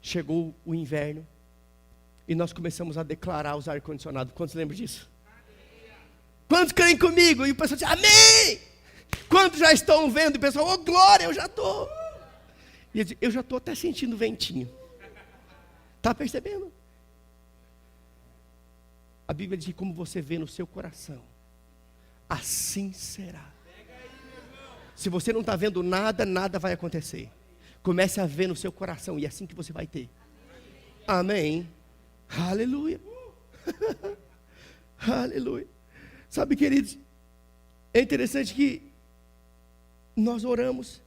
Speaker 1: Chegou o inverno e nós começamos a declarar os ar-condicionados. Quantos lembram disso? Quantos creem comigo? E o pessoal diz: amém! Quantos já estão vendo? E o pessoal: oh glória, eu já estou. E eu já estou até sentindo ventinho. Está percebendo? A Bíblia diz que como você vê no seu coração, assim será. Se você não está vendo nada, nada vai acontecer. Comece a ver no seu coração e é assim que você vai ter. Amém. Aleluia. Aleluia. Sabe, queridos, é interessante que nós oramos,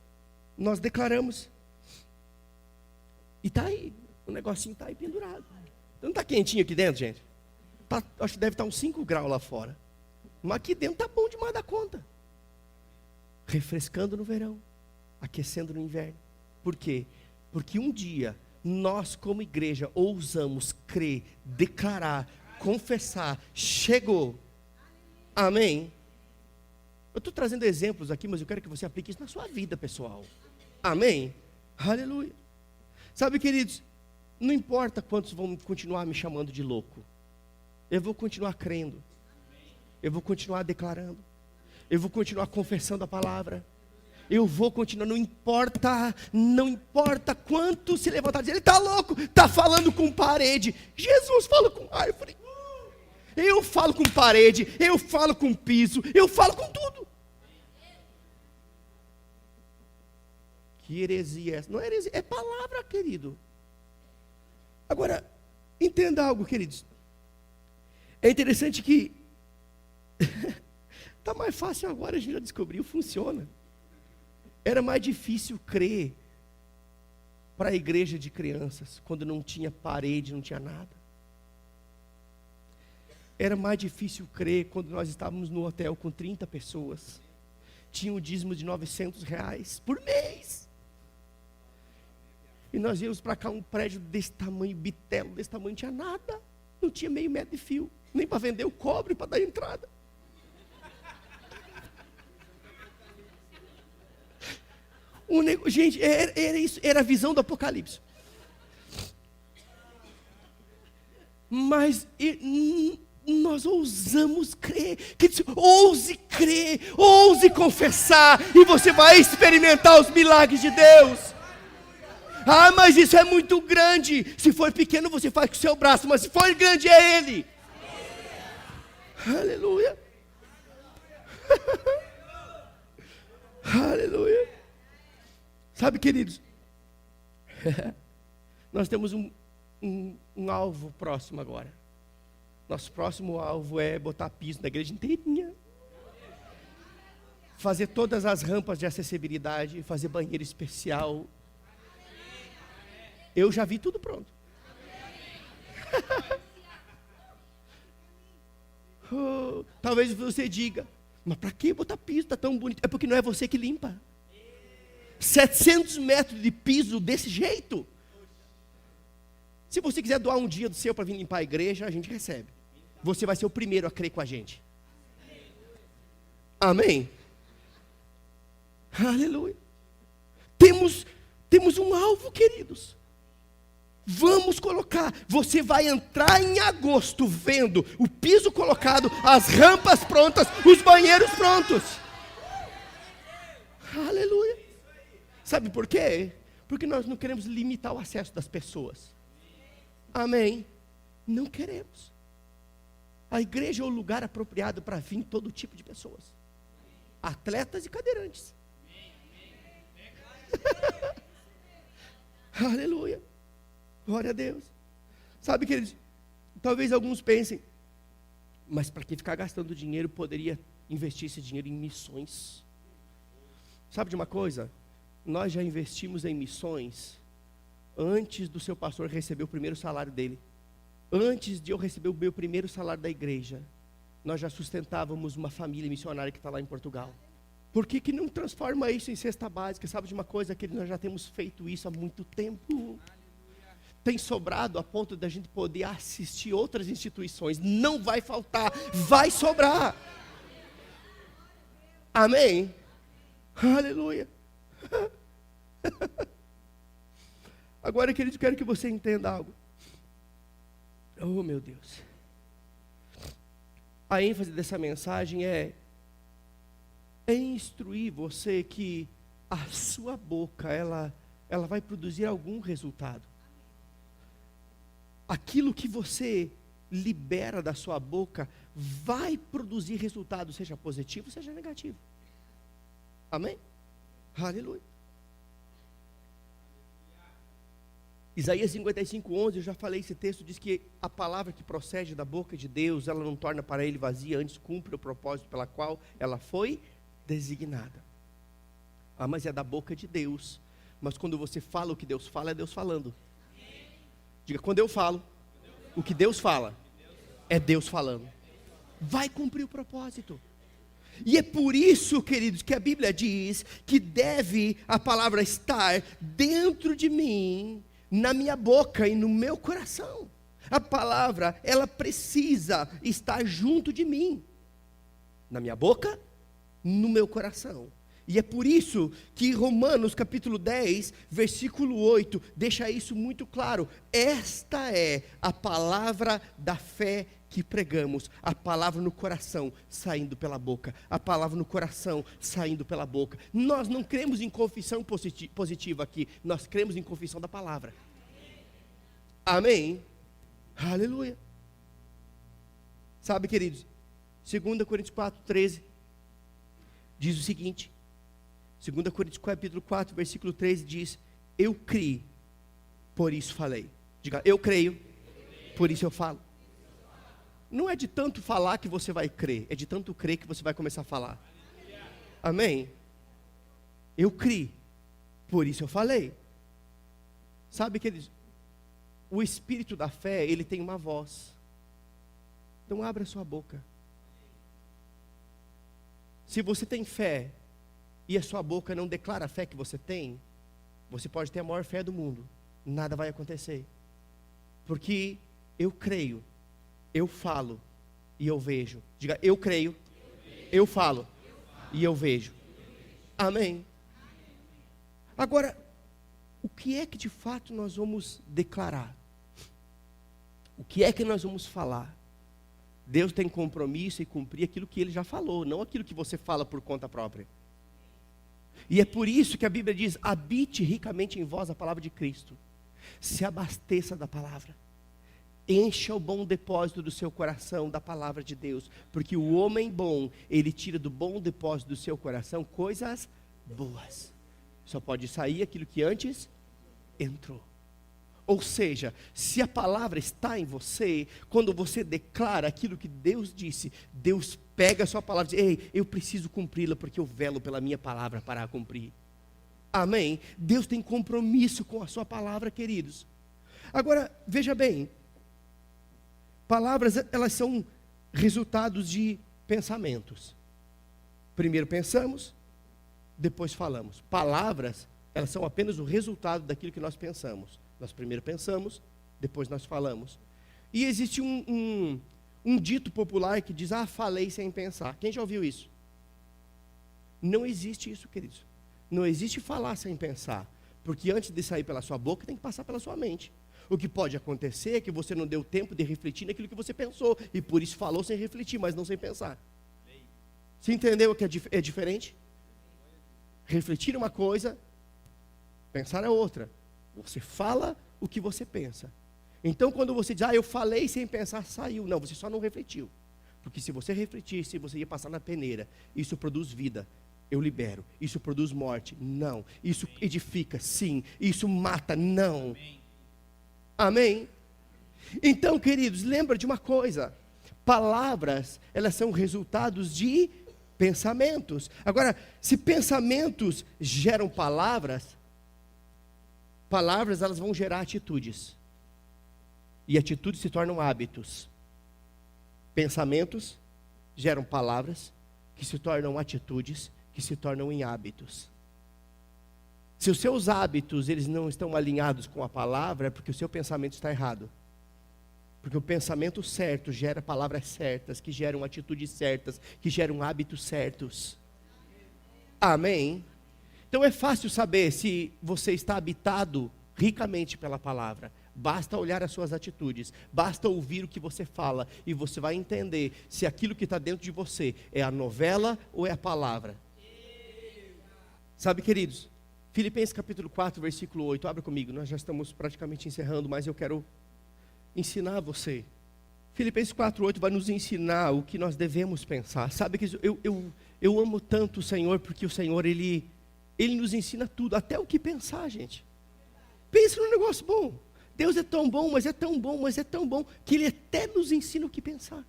Speaker 1: nós declaramos, e está aí, o negocinho está aí pendurado. Não está quentinho aqui dentro, gente? Acho que deve estar uns 5 graus lá fora. Mas aqui dentro está bom demais da conta. Refrescando no verão, aquecendo no inverno. Por quê? Porque um dia, nós como igreja, ousamos crer, declarar, confessar, chegou. Amém? Eu estou trazendo exemplos aqui, mas eu quero que você aplique isso na sua vida, pessoal. Amém? Aleluia. Sabe, queridos, não importa quantos vão continuar me chamando de louco. Eu vou continuar crendo. Eu vou continuar declarando. Eu vou continuar confessando a palavra. Eu vou continuar, não importa quanto se levantar e dizer: ele está louco, está falando com parede. Jesus fala com árvore. Eu falo com parede, eu falo com piso, eu falo com tudo. Que heresia é essa? Não é heresia, é palavra, querido. Agora, entenda algo, queridos. É interessante que está mais fácil agora, a gente já descobriu, funciona. Era mais difícil crer para a igreja de crianças, quando não tinha parede, não tinha nada. Era mais difícil crer quando nós estávamos no hotel com 30 pessoas. Tinha um dízimo de R$900 por mês. E nós íamos para cá, um prédio desse tamanho, bitelo desse tamanho, não tinha nada. Não tinha meio metro de fio, nem para vender o cobre, para dar entrada. Gente, era isso, era a visão do Apocalipse. Mas nós ousamos crer. Ouse crer, ouse confessar, e você vai experimentar os milagres de Deus. Ah, mas isso é muito grande. Se for pequeno, você faz com o seu braço, mas se for grande, é Ele. Aleluia. Aleluia. Sabe, queridos, nós temos um alvo próximo agora. Nosso próximo alvo é botar piso na igreja inteirinha. Fazer todas as rampas de acessibilidade, fazer banheiro especial. Eu já vi tudo pronto. Oh, talvez você diga, mas para que botar piso? Está tão bonito. É porque não é você que limpa. 700 metros de piso desse jeito. Se você quiser doar um dia do seu para vir limpar a igreja, a gente recebe. Você vai ser o primeiro a crer com a gente. Amém? Aleluia. Temos um alvo, queridos. Vamos colocar. Você vai entrar em agosto vendo o piso colocado, as rampas prontas, os banheiros prontos. Aleluia. Sabe por quê? Porque nós não queremos limitar o acesso das pessoas. Amém? Não queremos. A igreja é o lugar apropriado para vir todo tipo de pessoas. Atletas e cadeirantes. Aleluia. Glória a Deus. Sabe, queridos, talvez alguns pensem, mas para que ficar gastando dinheiro, poderia investir esse dinheiro em missões. Sabe de uma coisa? Nós já investimos em missões antes do seu pastor receber o primeiro salário dele. Antes de eu receber o meu primeiro salário da igreja, nós já sustentávamos uma família missionária que está lá em Portugal. Por que não transforma isso em cesta básica? Sabe de uma coisa? Que nós já temos feito isso há muito tempo. Tem sobrado a ponto da gente poder assistir outras instituições. Não vai faltar, vai sobrar. Amém? Aleluia. Agora, querido, quero que você entenda algo. Oh, meu Deus. A ênfase dessa mensagem é instruir você que a sua boca, ela vai produzir algum resultado. Aquilo que você libera da sua boca vai produzir resultado, seja positivo, seja negativo. Amém? Aleluia. Isaías 55:11, eu já falei esse texto, diz que a palavra que procede da boca de Deus, ela não torna para ele vazia, antes cumpre o propósito pela qual ela foi designada. Ah, mas é da boca de Deus. Mas quando você fala o que Deus fala, é Deus falando. Diga, quando eu falo, o que Deus fala, é Deus falando. Vai cumprir o propósito. E é por isso, queridos, que a Bíblia diz que deve a palavra estar dentro de mim, na minha boca e no meu coração. A palavra, ela precisa estar junto de mim, na minha boca, no meu coração. E é por isso que Romanos capítulo 10, versículo 8, deixa isso muito claro. Esta é a palavra da fé que pregamos, a palavra no coração saindo pela boca, a palavra no coração saindo pela boca. Nós não cremos em confissão positiva aqui, nós cremos em confissão da palavra. Amém? Aleluia. Sabe, queridos, 2 Coríntios 4:13 diz o seguinte, 2 Coríntios capítulo 4, versículo 13 diz: eu criei, por isso falei. Diga, eu creio, por isso eu falo. Não é de tanto falar que você vai crer, é de tanto crer que você vai começar a falar. Amém? Eu criei, por isso eu falei. Sabe, queridos, o espírito da fé, ele tem uma voz. Então abra sua boca. Se você tem fé e a sua boca não declara a fé que você tem, você pode ter a maior fé do mundo, nada vai acontecer. Porque eu creio, eu falo e eu vejo. Diga, eu creio, eu falo e eu vejo. Amém? Agora, o que é que de fato nós vamos declarar? O que é que nós vamos falar? Deus tem compromisso em cumprir aquilo que Ele já falou, não aquilo que você fala por conta própria. E é por isso que a Bíblia diz: habite ricamente em vós a palavra de Cristo. Se abasteça da palavra. Encha o bom depósito do seu coração da palavra de Deus. Porque o homem bom, ele tira do bom depósito do seu coração coisas boas. Só pode sair aquilo que antes entrou. Ou seja, se a palavra está em você, quando você declara aquilo que Deus disse, Deus pega a sua palavra e diz: ei, eu preciso cumpri-la porque eu velo pela minha palavra para a cumprir. Amém? Deus tem compromisso com a sua palavra, queridos. Agora, veja bem, palavras, elas são resultados de pensamentos. Primeiro pensamos, depois falamos. Palavras, elas são apenas o resultado daquilo que nós pensamos. Nós primeiro pensamos, depois nós falamos. E existe um dito popular que diz: falei sem pensar. Quem já ouviu isso? Não existe isso, queridos. Não existe falar sem pensar. Porque antes de sair pela sua boca, tem que passar pela sua mente. O que pode acontecer é que você não deu tempo de refletir naquilo que você pensou. E por isso falou sem refletir, mas não sem pensar. Você entendeu que é diferente? Refletir é uma coisa, pensar é outra. Você fala o que você pensa. Então quando você diz: eu falei sem pensar, saiu. Não, você só não refletiu. Porque se você refletisse, você ia passar na peneira. Isso produz vida, eu libero. Isso produz morte, não. Isso edifica, sim. Isso mata, não. Amém? Então, queridos, lembra de uma coisa: palavras, elas são resultados de pensamentos. Agora, se pensamentos geram palavras, palavras, elas vão gerar atitudes. E atitudes se tornam hábitos. Pensamentos geram palavras, que se tornam atitudes, que se tornam em hábitos. Se os seus hábitos, eles não estão alinhados com a palavra, é porque o seu pensamento está errado. Porque o pensamento certo gera palavras certas, que geram atitudes certas, que geram hábitos certos. Amém? Então é fácil saber se você está habitado ricamente pela palavra. Basta olhar as suas atitudes, basta ouvir o que você fala, e você vai entender se aquilo que está dentro de você é a novela ou é a palavra. Sabe, queridos, Filipenses capítulo 4, versículo 8, abra comigo, nós já estamos praticamente encerrando, mas eu quero ensinar você. Filipenses 4, 8 vai nos ensinar o que nós devemos pensar. Sabe que eu amo tanto o Senhor, porque o Senhor, Ele nos ensina tudo, até o que pensar, gente. Pense num negócio bom. Deus é tão bom, mas é tão bom, mas é tão bom, que Ele até nos ensina o que pensar.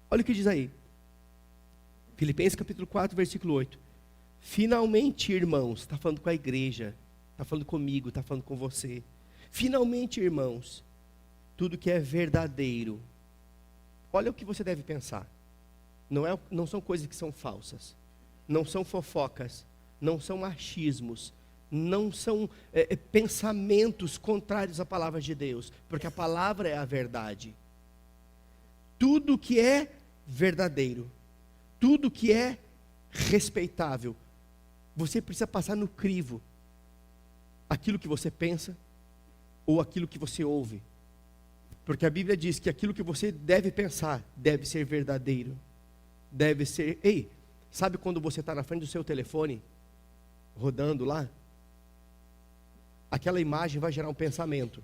Speaker 1: Olha o que diz aí. Filipenses capítulo 4, versículo 8. Finalmente, irmãos, está falando com a igreja, está falando comigo, está falando com você. Finalmente, irmãos, tudo que é verdadeiro, olha o que você deve pensar. Não são coisas que são falsas, não são fofocas, não são machismos, não são pensamentos contrários à palavra de Deus, porque a palavra é a verdade. Tudo que é verdadeiro, tudo que é respeitável, você precisa passar no crivo aquilo que você pensa ou aquilo que você ouve. Porque a Bíblia diz que aquilo que você deve pensar deve ser verdadeiro. Deve ser... Ei, sabe quando você está na frente do seu telefone, rodando lá? Aquela imagem vai gerar um pensamento.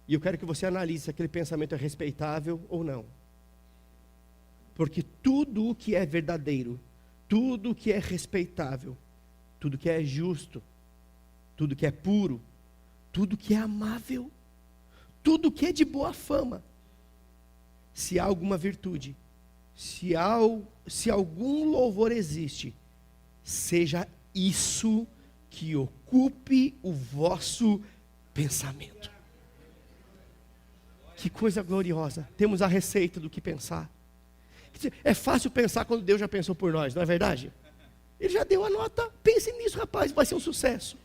Speaker 1: E eu quero que você analise se aquele pensamento é respeitável ou não. Porque tudo o que é verdadeiro, tudo o que é respeitável, tudo que é justo, tudo que é puro, tudo que é amável, tudo que é de boa fama, se há alguma virtude, se algum louvor existe, seja isso que ocupe o vosso pensamento. Que coisa gloriosa, temos a receita do que pensar. É fácil pensar quando Deus já pensou por nós, não é verdade? Ele já deu a nota, pense nisso, rapaz, vai ser um sucesso.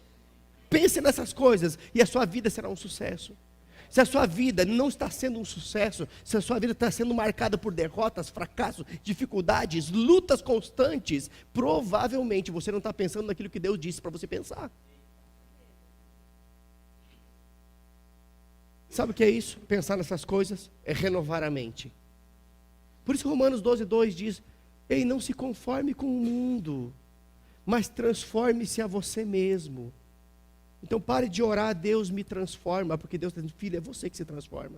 Speaker 1: Pense nessas coisas e a sua vida será um sucesso. Se a sua vida não está sendo um sucesso, se a sua vida está sendo marcada por derrotas, fracassos, dificuldades, lutas constantes, provavelmente você não está pensando naquilo que Deus disse para você pensar. Sabe o que é isso? Pensar nessas coisas é renovar a mente. Por isso Romanos 12:2 diz: ei, não se conforme com o mundo, mas transforme-se a você mesmo. Então pare de orar, Deus me transforma, porque Deus está dizendo: filho, é você que se transforma.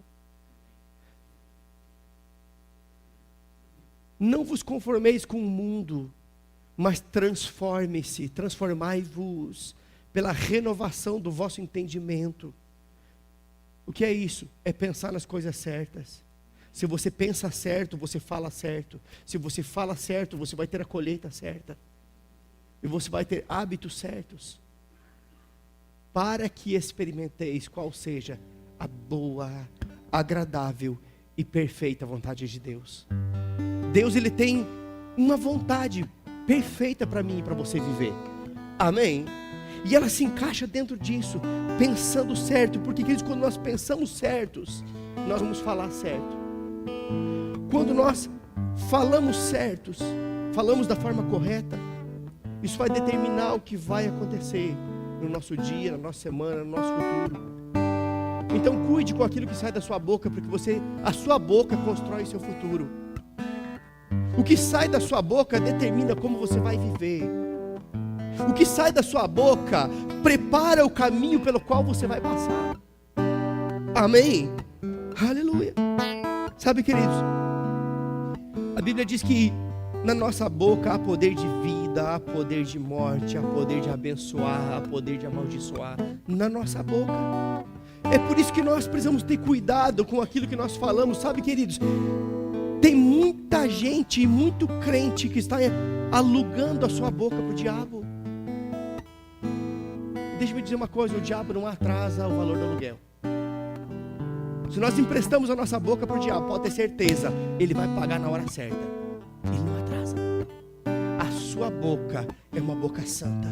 Speaker 1: Não vos conformeis com o mundo, mas transforme-se, transformai-vos pela renovação do vosso entendimento. O que é isso? É pensar nas coisas certas. Se você pensa certo, você fala certo. Se você fala certo, você vai ter a colheita certa. E você vai ter hábitos certos. Para que experimenteis qual seja a boa, agradável e perfeita vontade de Deus. Deus, Ele tem uma vontade perfeita para mim e para você viver. Amém? E ela se encaixa dentro disso, pensando certo. Porque, queridos, quando nós pensamos certos, nós vamos falar certo. Quando nós falamos certos, falamos da forma correta, isso vai determinar o que vai acontecer no nosso dia, na nossa semana, no nosso futuro. Então cuide com aquilo que sai da sua boca, porque a sua boca constrói o seu futuro. O que sai da sua boca determina como você vai viver. O que sai da sua boca prepara o caminho pelo qual você vai passar. Amém? Aleluia. Sabe, queridos, a Bíblia diz que na nossa boca há poder de vida, há poder de morte, há poder de abençoar, há poder de amaldiçoar. Na nossa boca. É por isso que nós precisamos ter cuidado com aquilo que nós falamos. Sabe, queridos, tem muita gente, muito crente que está alugando a sua boca para o diabo. Deixa eu me dizer uma coisa: o diabo não atrasa o valor do aluguel. Se nós emprestamos a nossa boca para o diabo, pode ter certeza, ele vai pagar na hora certa. Ele não atrasa. A sua boca é uma boca santa.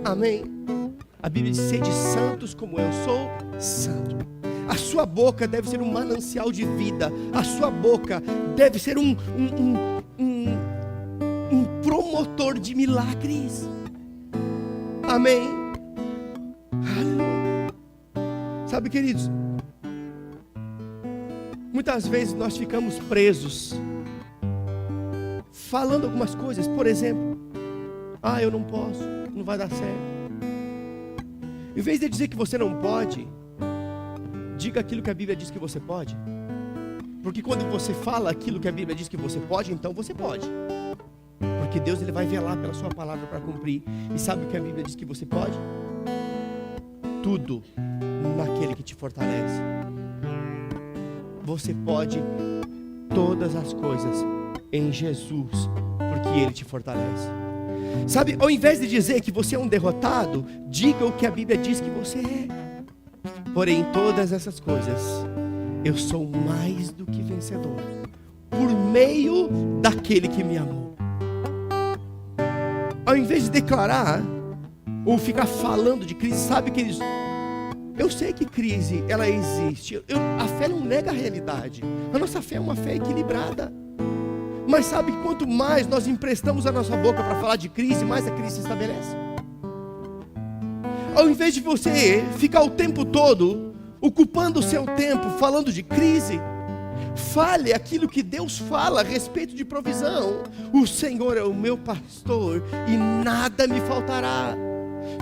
Speaker 1: Amém? A Bíblia diz: sede santos como eu sou santo. A sua boca deve ser um manancial de vida. A sua boca deve ser um promotor de milagres. Amém? Aleluia. Sabe, queridos, muitas vezes nós ficamos presos falando algumas coisas. Por exemplo: eu não posso, não vai dar certo. Em vez de dizer que você não pode, diga aquilo que a Bíblia diz que você pode. Porque quando você fala aquilo que a Bíblia diz que você pode, então você pode. Porque Deus, Ele vai velar pela sua palavra para cumprir. E sabe o que a Bíblia diz que você pode? Tudo naquele que te fortalece. Você pode todas as coisas em Jesus, porque Ele te fortalece. Sabe, ao invés de dizer que você é um derrotado, diga o que a Bíblia diz que você é. Porém, todas essas coisas, eu sou mais do que vencedor, por meio daquele que me amou. Ao invés de declarar, ou ficar falando de crise, sabe, queridos, eu sei que crise, ela existe. A fé não nega a realidade. A nossa fé é uma fé equilibrada. Mas sabe que quanto mais nós emprestamos a nossa boca para falar de crise, mais a crise se estabelece. Ao invés de você ficar o tempo todo ocupando o seu tempo falando de crise, fale aquilo que Deus fala a respeito de provisão. O Senhor é o meu pastor e nada me faltará.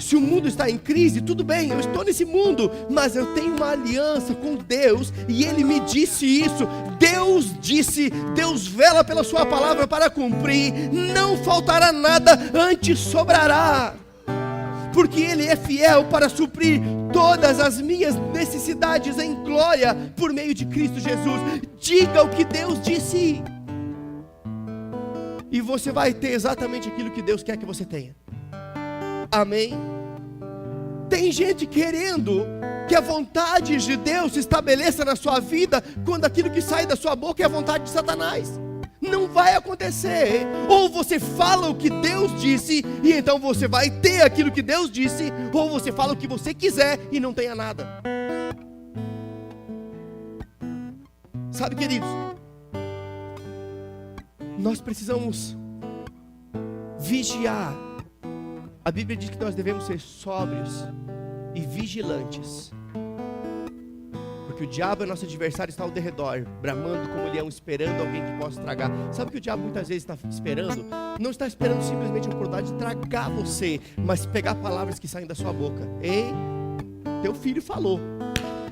Speaker 1: Se o mundo está em crise, tudo bem, eu estou nesse mundo, mas eu tenho uma aliança com Deus, e Ele me disse isso. Deus disse, Deus vela pela sua palavra para cumprir. Não faltará nada, antes sobrará, porque Ele é fiel para suprir todas as minhas necessidades em glória, por meio de Cristo Jesus. Diga o que Deus disse, e você vai ter exatamente aquilo que Deus quer que você tenha. Amém? Tem gente querendo que a vontade de Deus se estabeleça na sua vida, quando aquilo que sai da sua boca é a vontade de Satanás. Não vai acontecer. Ou você fala o que Deus disse, e então você vai ter aquilo que Deus disse, ou você fala o que você quiser e não tenha nada. Sabe, queridos, nós precisamos vigiar. A Bíblia diz que nós devemos ser sóbrios e vigilantes, Porque o diabo é nosso adversário, está ao derredor, bramando como leão, esperando alguém que possa tragar. Sabe que o diabo muitas vezes está esperando? Não está esperando simplesmente a oportunidade de tragar você, mas pegar palavras que saem da sua boca. Ei, teu filho falou,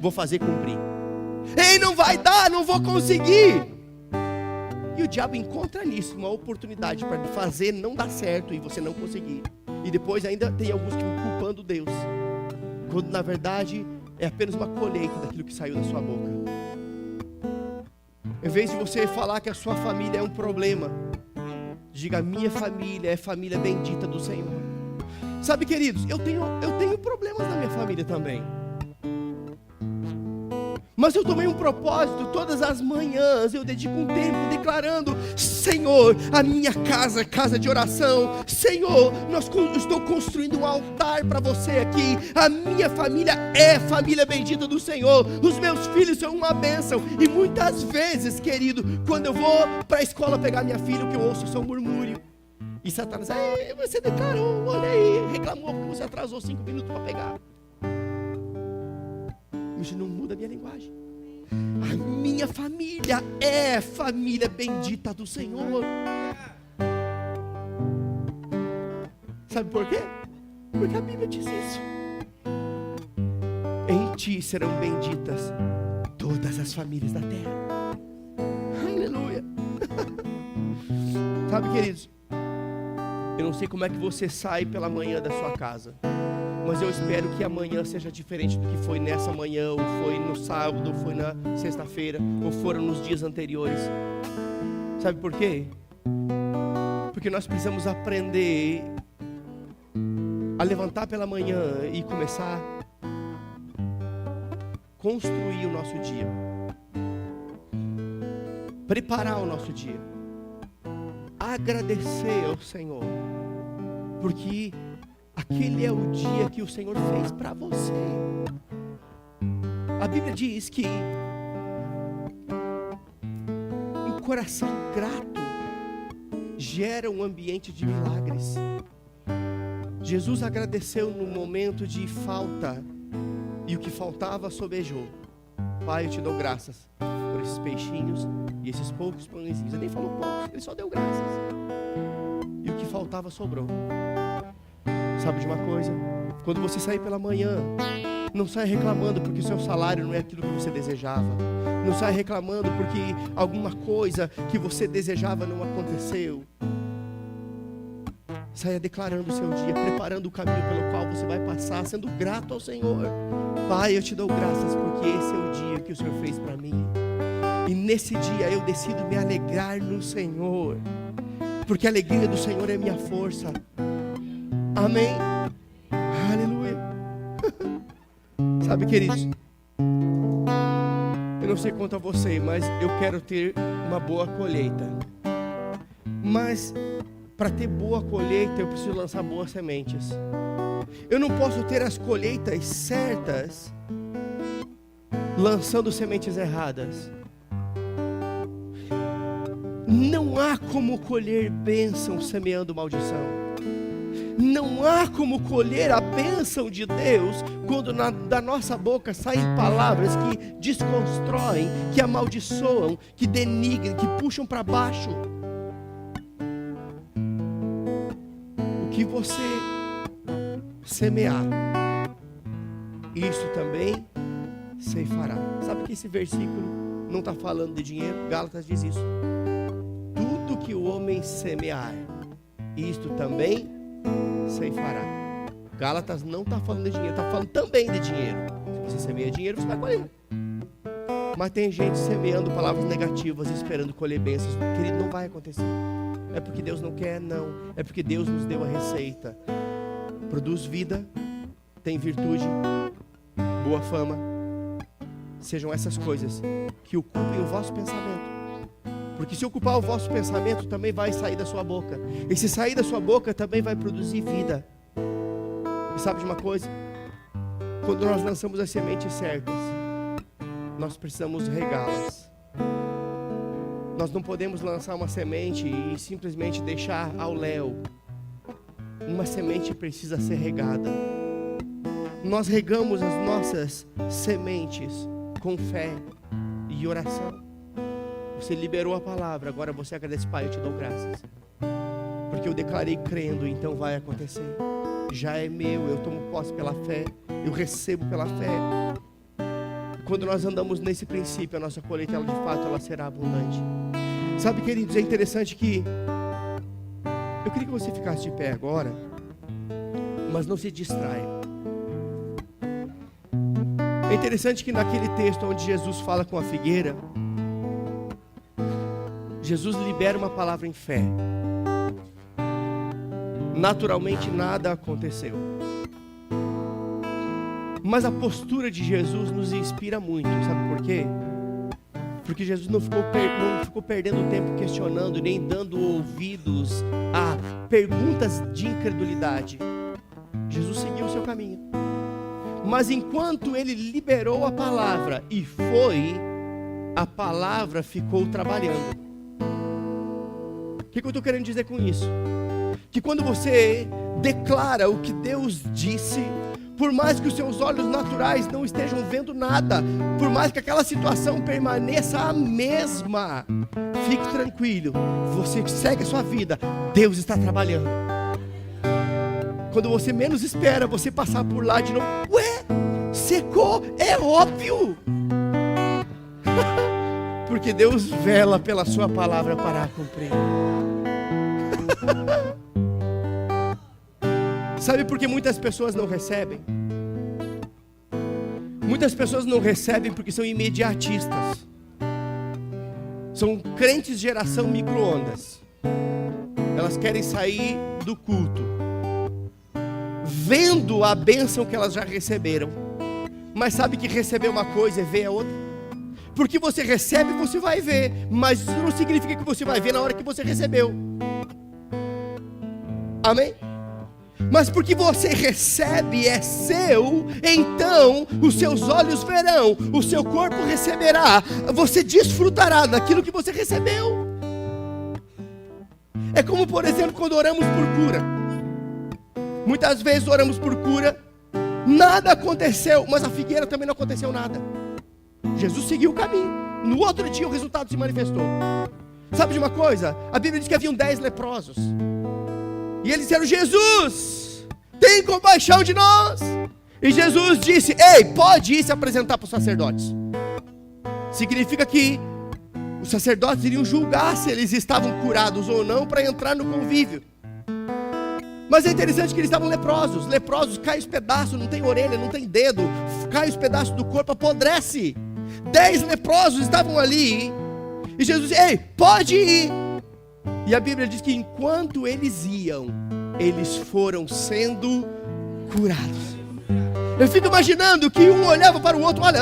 Speaker 1: vou fazer cumprir. Ei, não vai dar, não vou conseguir. E o diabo encontra nisso uma oportunidade para fazer não dar certo e você não conseguir. E depois ainda tem alguns que vão culpando Deus, quando na verdade é apenas uma colheita daquilo que saiu da sua boca. Em vez de você falar que a sua família é um problema, diga: minha família é família bendita do Senhor. Sabe, queridos, eu tenho problemas na minha família também. Mas eu tomei um propósito, todas as manhãs eu dedico um tempo declarando: Senhor, a minha casa é casa de oração. Senhor, estou construindo um altar para você aqui. A minha família é família bendita do Senhor. Os meus filhos são uma bênção. E muitas vezes, querido, quando eu vou para a escola pegar minha filha, o que eu ouço são murmúrio. E Satanás: você declarou, olha aí, reclamou porque você atrasou 5 minutos para pegar. Isso não muda a minha linguagem. A minha família é família bendita do Senhor. Sabe por quê? Porque a Bíblia diz isso. Em ti serão benditas todas as famílias da terra. Aleluia. Sabe, queridos, eu não sei como é que você sai pela manhã da sua casa, mas eu espero que amanhã seja diferente do que foi nessa manhã, ou foi no sábado, ou foi na sexta-feira, ou foram nos dias anteriores. Sabe por quê? Porque nós precisamos aprender a levantar pela manhã e começar a construir o nosso dia, preparar o nosso dia, agradecer ao Senhor, porque aquele é o dia que o Senhor fez para você. A Bíblia diz que um coração grato gera um ambiente de milagres. Jesus agradeceu no momento de falta, e o que faltava sobejou. Pai, eu te dou graças por esses peixinhos e esses poucos pãezinhos. Ele nem falou poucos, ele só deu graças. E o que faltava sobrou. Sabe de uma coisa? Quando você sair pela manhã, não saia reclamando porque o seu salário não é aquilo que você desejava. Não saia reclamando porque alguma coisa que você desejava não aconteceu. Saia declarando o seu dia, preparando o caminho pelo qual você vai passar, sendo grato ao Senhor. Pai, eu te dou graças porque esse é o dia que o Senhor fez para mim. E nesse dia eu decido me alegrar no Senhor, porque a alegria do Senhor é minha força. Amém? Aleluia. Sabe, queridos, eu não sei quanto a você, mas eu quero ter uma boa colheita. Mas para ter boa colheita eu preciso lançar boas sementes. Eu não posso ter as colheitas certas lançando sementes erradas. Não há como colher bênção semeando maldição. Não há como colher a bênção de Deus quando da nossa boca saem palavras que desconstroem, que amaldiçoam, que denigrem, que puxam para baixo. O que você semear, isso também ceifará. Sabe que esse versículo não está falando de dinheiro? Gálatas diz isso. Tudo que o homem semear, isto também ceifará. Gálatas não está falando de dinheiro, está falando também de dinheiro. Se você semeia dinheiro, você vai colher. Mas tem gente semeando palavras negativas e esperando colher bênçãos. Querido, não vai acontecer. É porque Deus não quer, não. É porque Deus nos deu a receita. Produz vida, tem virtude, boa fama. Sejam essas coisas que ocupem o vosso pensamento. Porque se ocupar o vosso pensamento, também vai sair da sua boca. E se sair da sua boca, também vai produzir vida. E sabe de uma coisa? Quando nós lançamos as sementes certas, nós precisamos regá-las. Nós não podemos lançar uma semente e simplesmente deixar ao léu. Uma semente precisa ser regada. Nós regamos as nossas sementes com fé e oração. Você liberou a palavra, agora você agradece: Pai, eu te dou graças, porque eu declarei crendo, então vai acontecer. Já é meu, eu tomo posse pela fé, eu recebo pela fé. Quando nós andamos nesse princípio, a nossa colheita, ela de fato, ela será abundante. Sabe, queridos, é interessante que eu queria que você ficasse de pé agora, mas não se distraia. É interessante que naquele texto onde Jesus fala com a figueira, Jesus libera uma palavra em fé. Naturalmente nada aconteceu, mas a postura de Jesus nos inspira muito. Sabe por quê? Porque Jesus não ficou perdendo tempo questionando, nem dando ouvidos a perguntas de incredulidade. Jesus seguiu o seu caminho. Mas enquanto ele liberou a palavra e foi, a palavra ficou trabalhando. O que eu estou querendo dizer com isso? Que quando você declara o que Deus disse, por mais que os seus olhos naturais não estejam vendo nada, por mais que aquela situação permaneça a mesma, fique tranquilo, você segue a sua vida, Deus está trabalhando. Quando você menos espera, você passar por lá de novo: ué, secou, é óbvio. Porque Deus vela pela sua palavra para cumprir. Sabe por que muitas pessoas não recebem? Muitas pessoas não recebem porque são imediatistas. São crentes geração micro-ondas. Elas querem sair do culto vendo a bênção que elas já receberam, mas sabe que receber uma coisa é ver a outra. Porque você recebe, você vai ver, mas isso não significa que você vai ver na hora que você recebeu. Amém? Mas porque você recebe, é seu, então os seus olhos verão, o seu corpo receberá, você desfrutará daquilo que você recebeu. É como, por exemplo, quando oramos por cura. Muitas vezes oramos por cura, nada aconteceu, mas a figueira também não aconteceu nada. Jesus seguiu o caminho. No outro dia o resultado se manifestou. Sabe de uma coisa? A Bíblia diz que haviam 10 leprosos. E eles disseram: Jesus, tem compaixão de nós. E Jesus disse: ei, pode ir se apresentar para os sacerdotes. Significa que os sacerdotes iriam julgar se eles estavam curados ou não para entrar no convívio. Mas é interessante que eles estavam leprosos. Leprosos caem os pedaços, não tem orelha, não tem dedo, cai os pedaços do corpo, apodrece. 10 leprosos estavam ali. E Jesus disse: ei, pode ir. E a Bíblia diz que enquanto eles iam, eles foram sendo curados. Eu fico imaginando que um olhava para o outro: olha,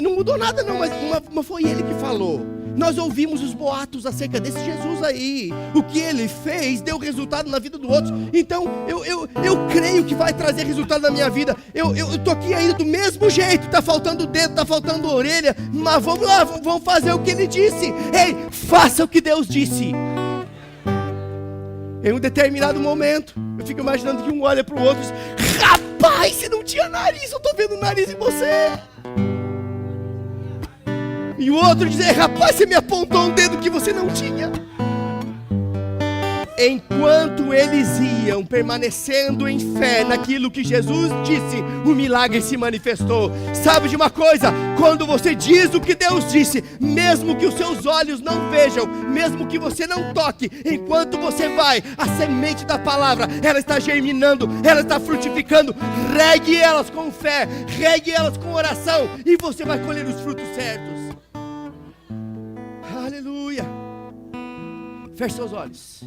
Speaker 1: não mudou nada não, mas foi ele que falou. Nós ouvimos os boatos acerca desse Jesus aí. O que ele fez deu resultado na vida do outro. Então eu creio que vai trazer resultado na minha vida. Eu estou aqui ainda do mesmo jeito. Está faltando dedo, está faltando orelha, mas vamos lá, vamos fazer o que ele disse. Ei, faça o que Deus disse. Em um determinado momento, eu fico imaginando que um olha para o outro e diz: rapaz, você não tinha nariz, eu estou vendo o nariz em você. E o outro diz: rapaz, você me apontou um dedo que você não tinha. Enquanto eles iam permanecendo em fé naquilo que Jesus disse, o milagre se manifestou. Sabe de uma coisa? Quando você diz o que Deus disse, mesmo que os seus olhos não vejam, mesmo que você não toque, enquanto você vai, a semente da palavra, ela está germinando, ela está frutificando. Regue elas com fé, regue elas com oração, e você vai colher os frutos certos. Aleluia. Feche seus olhos.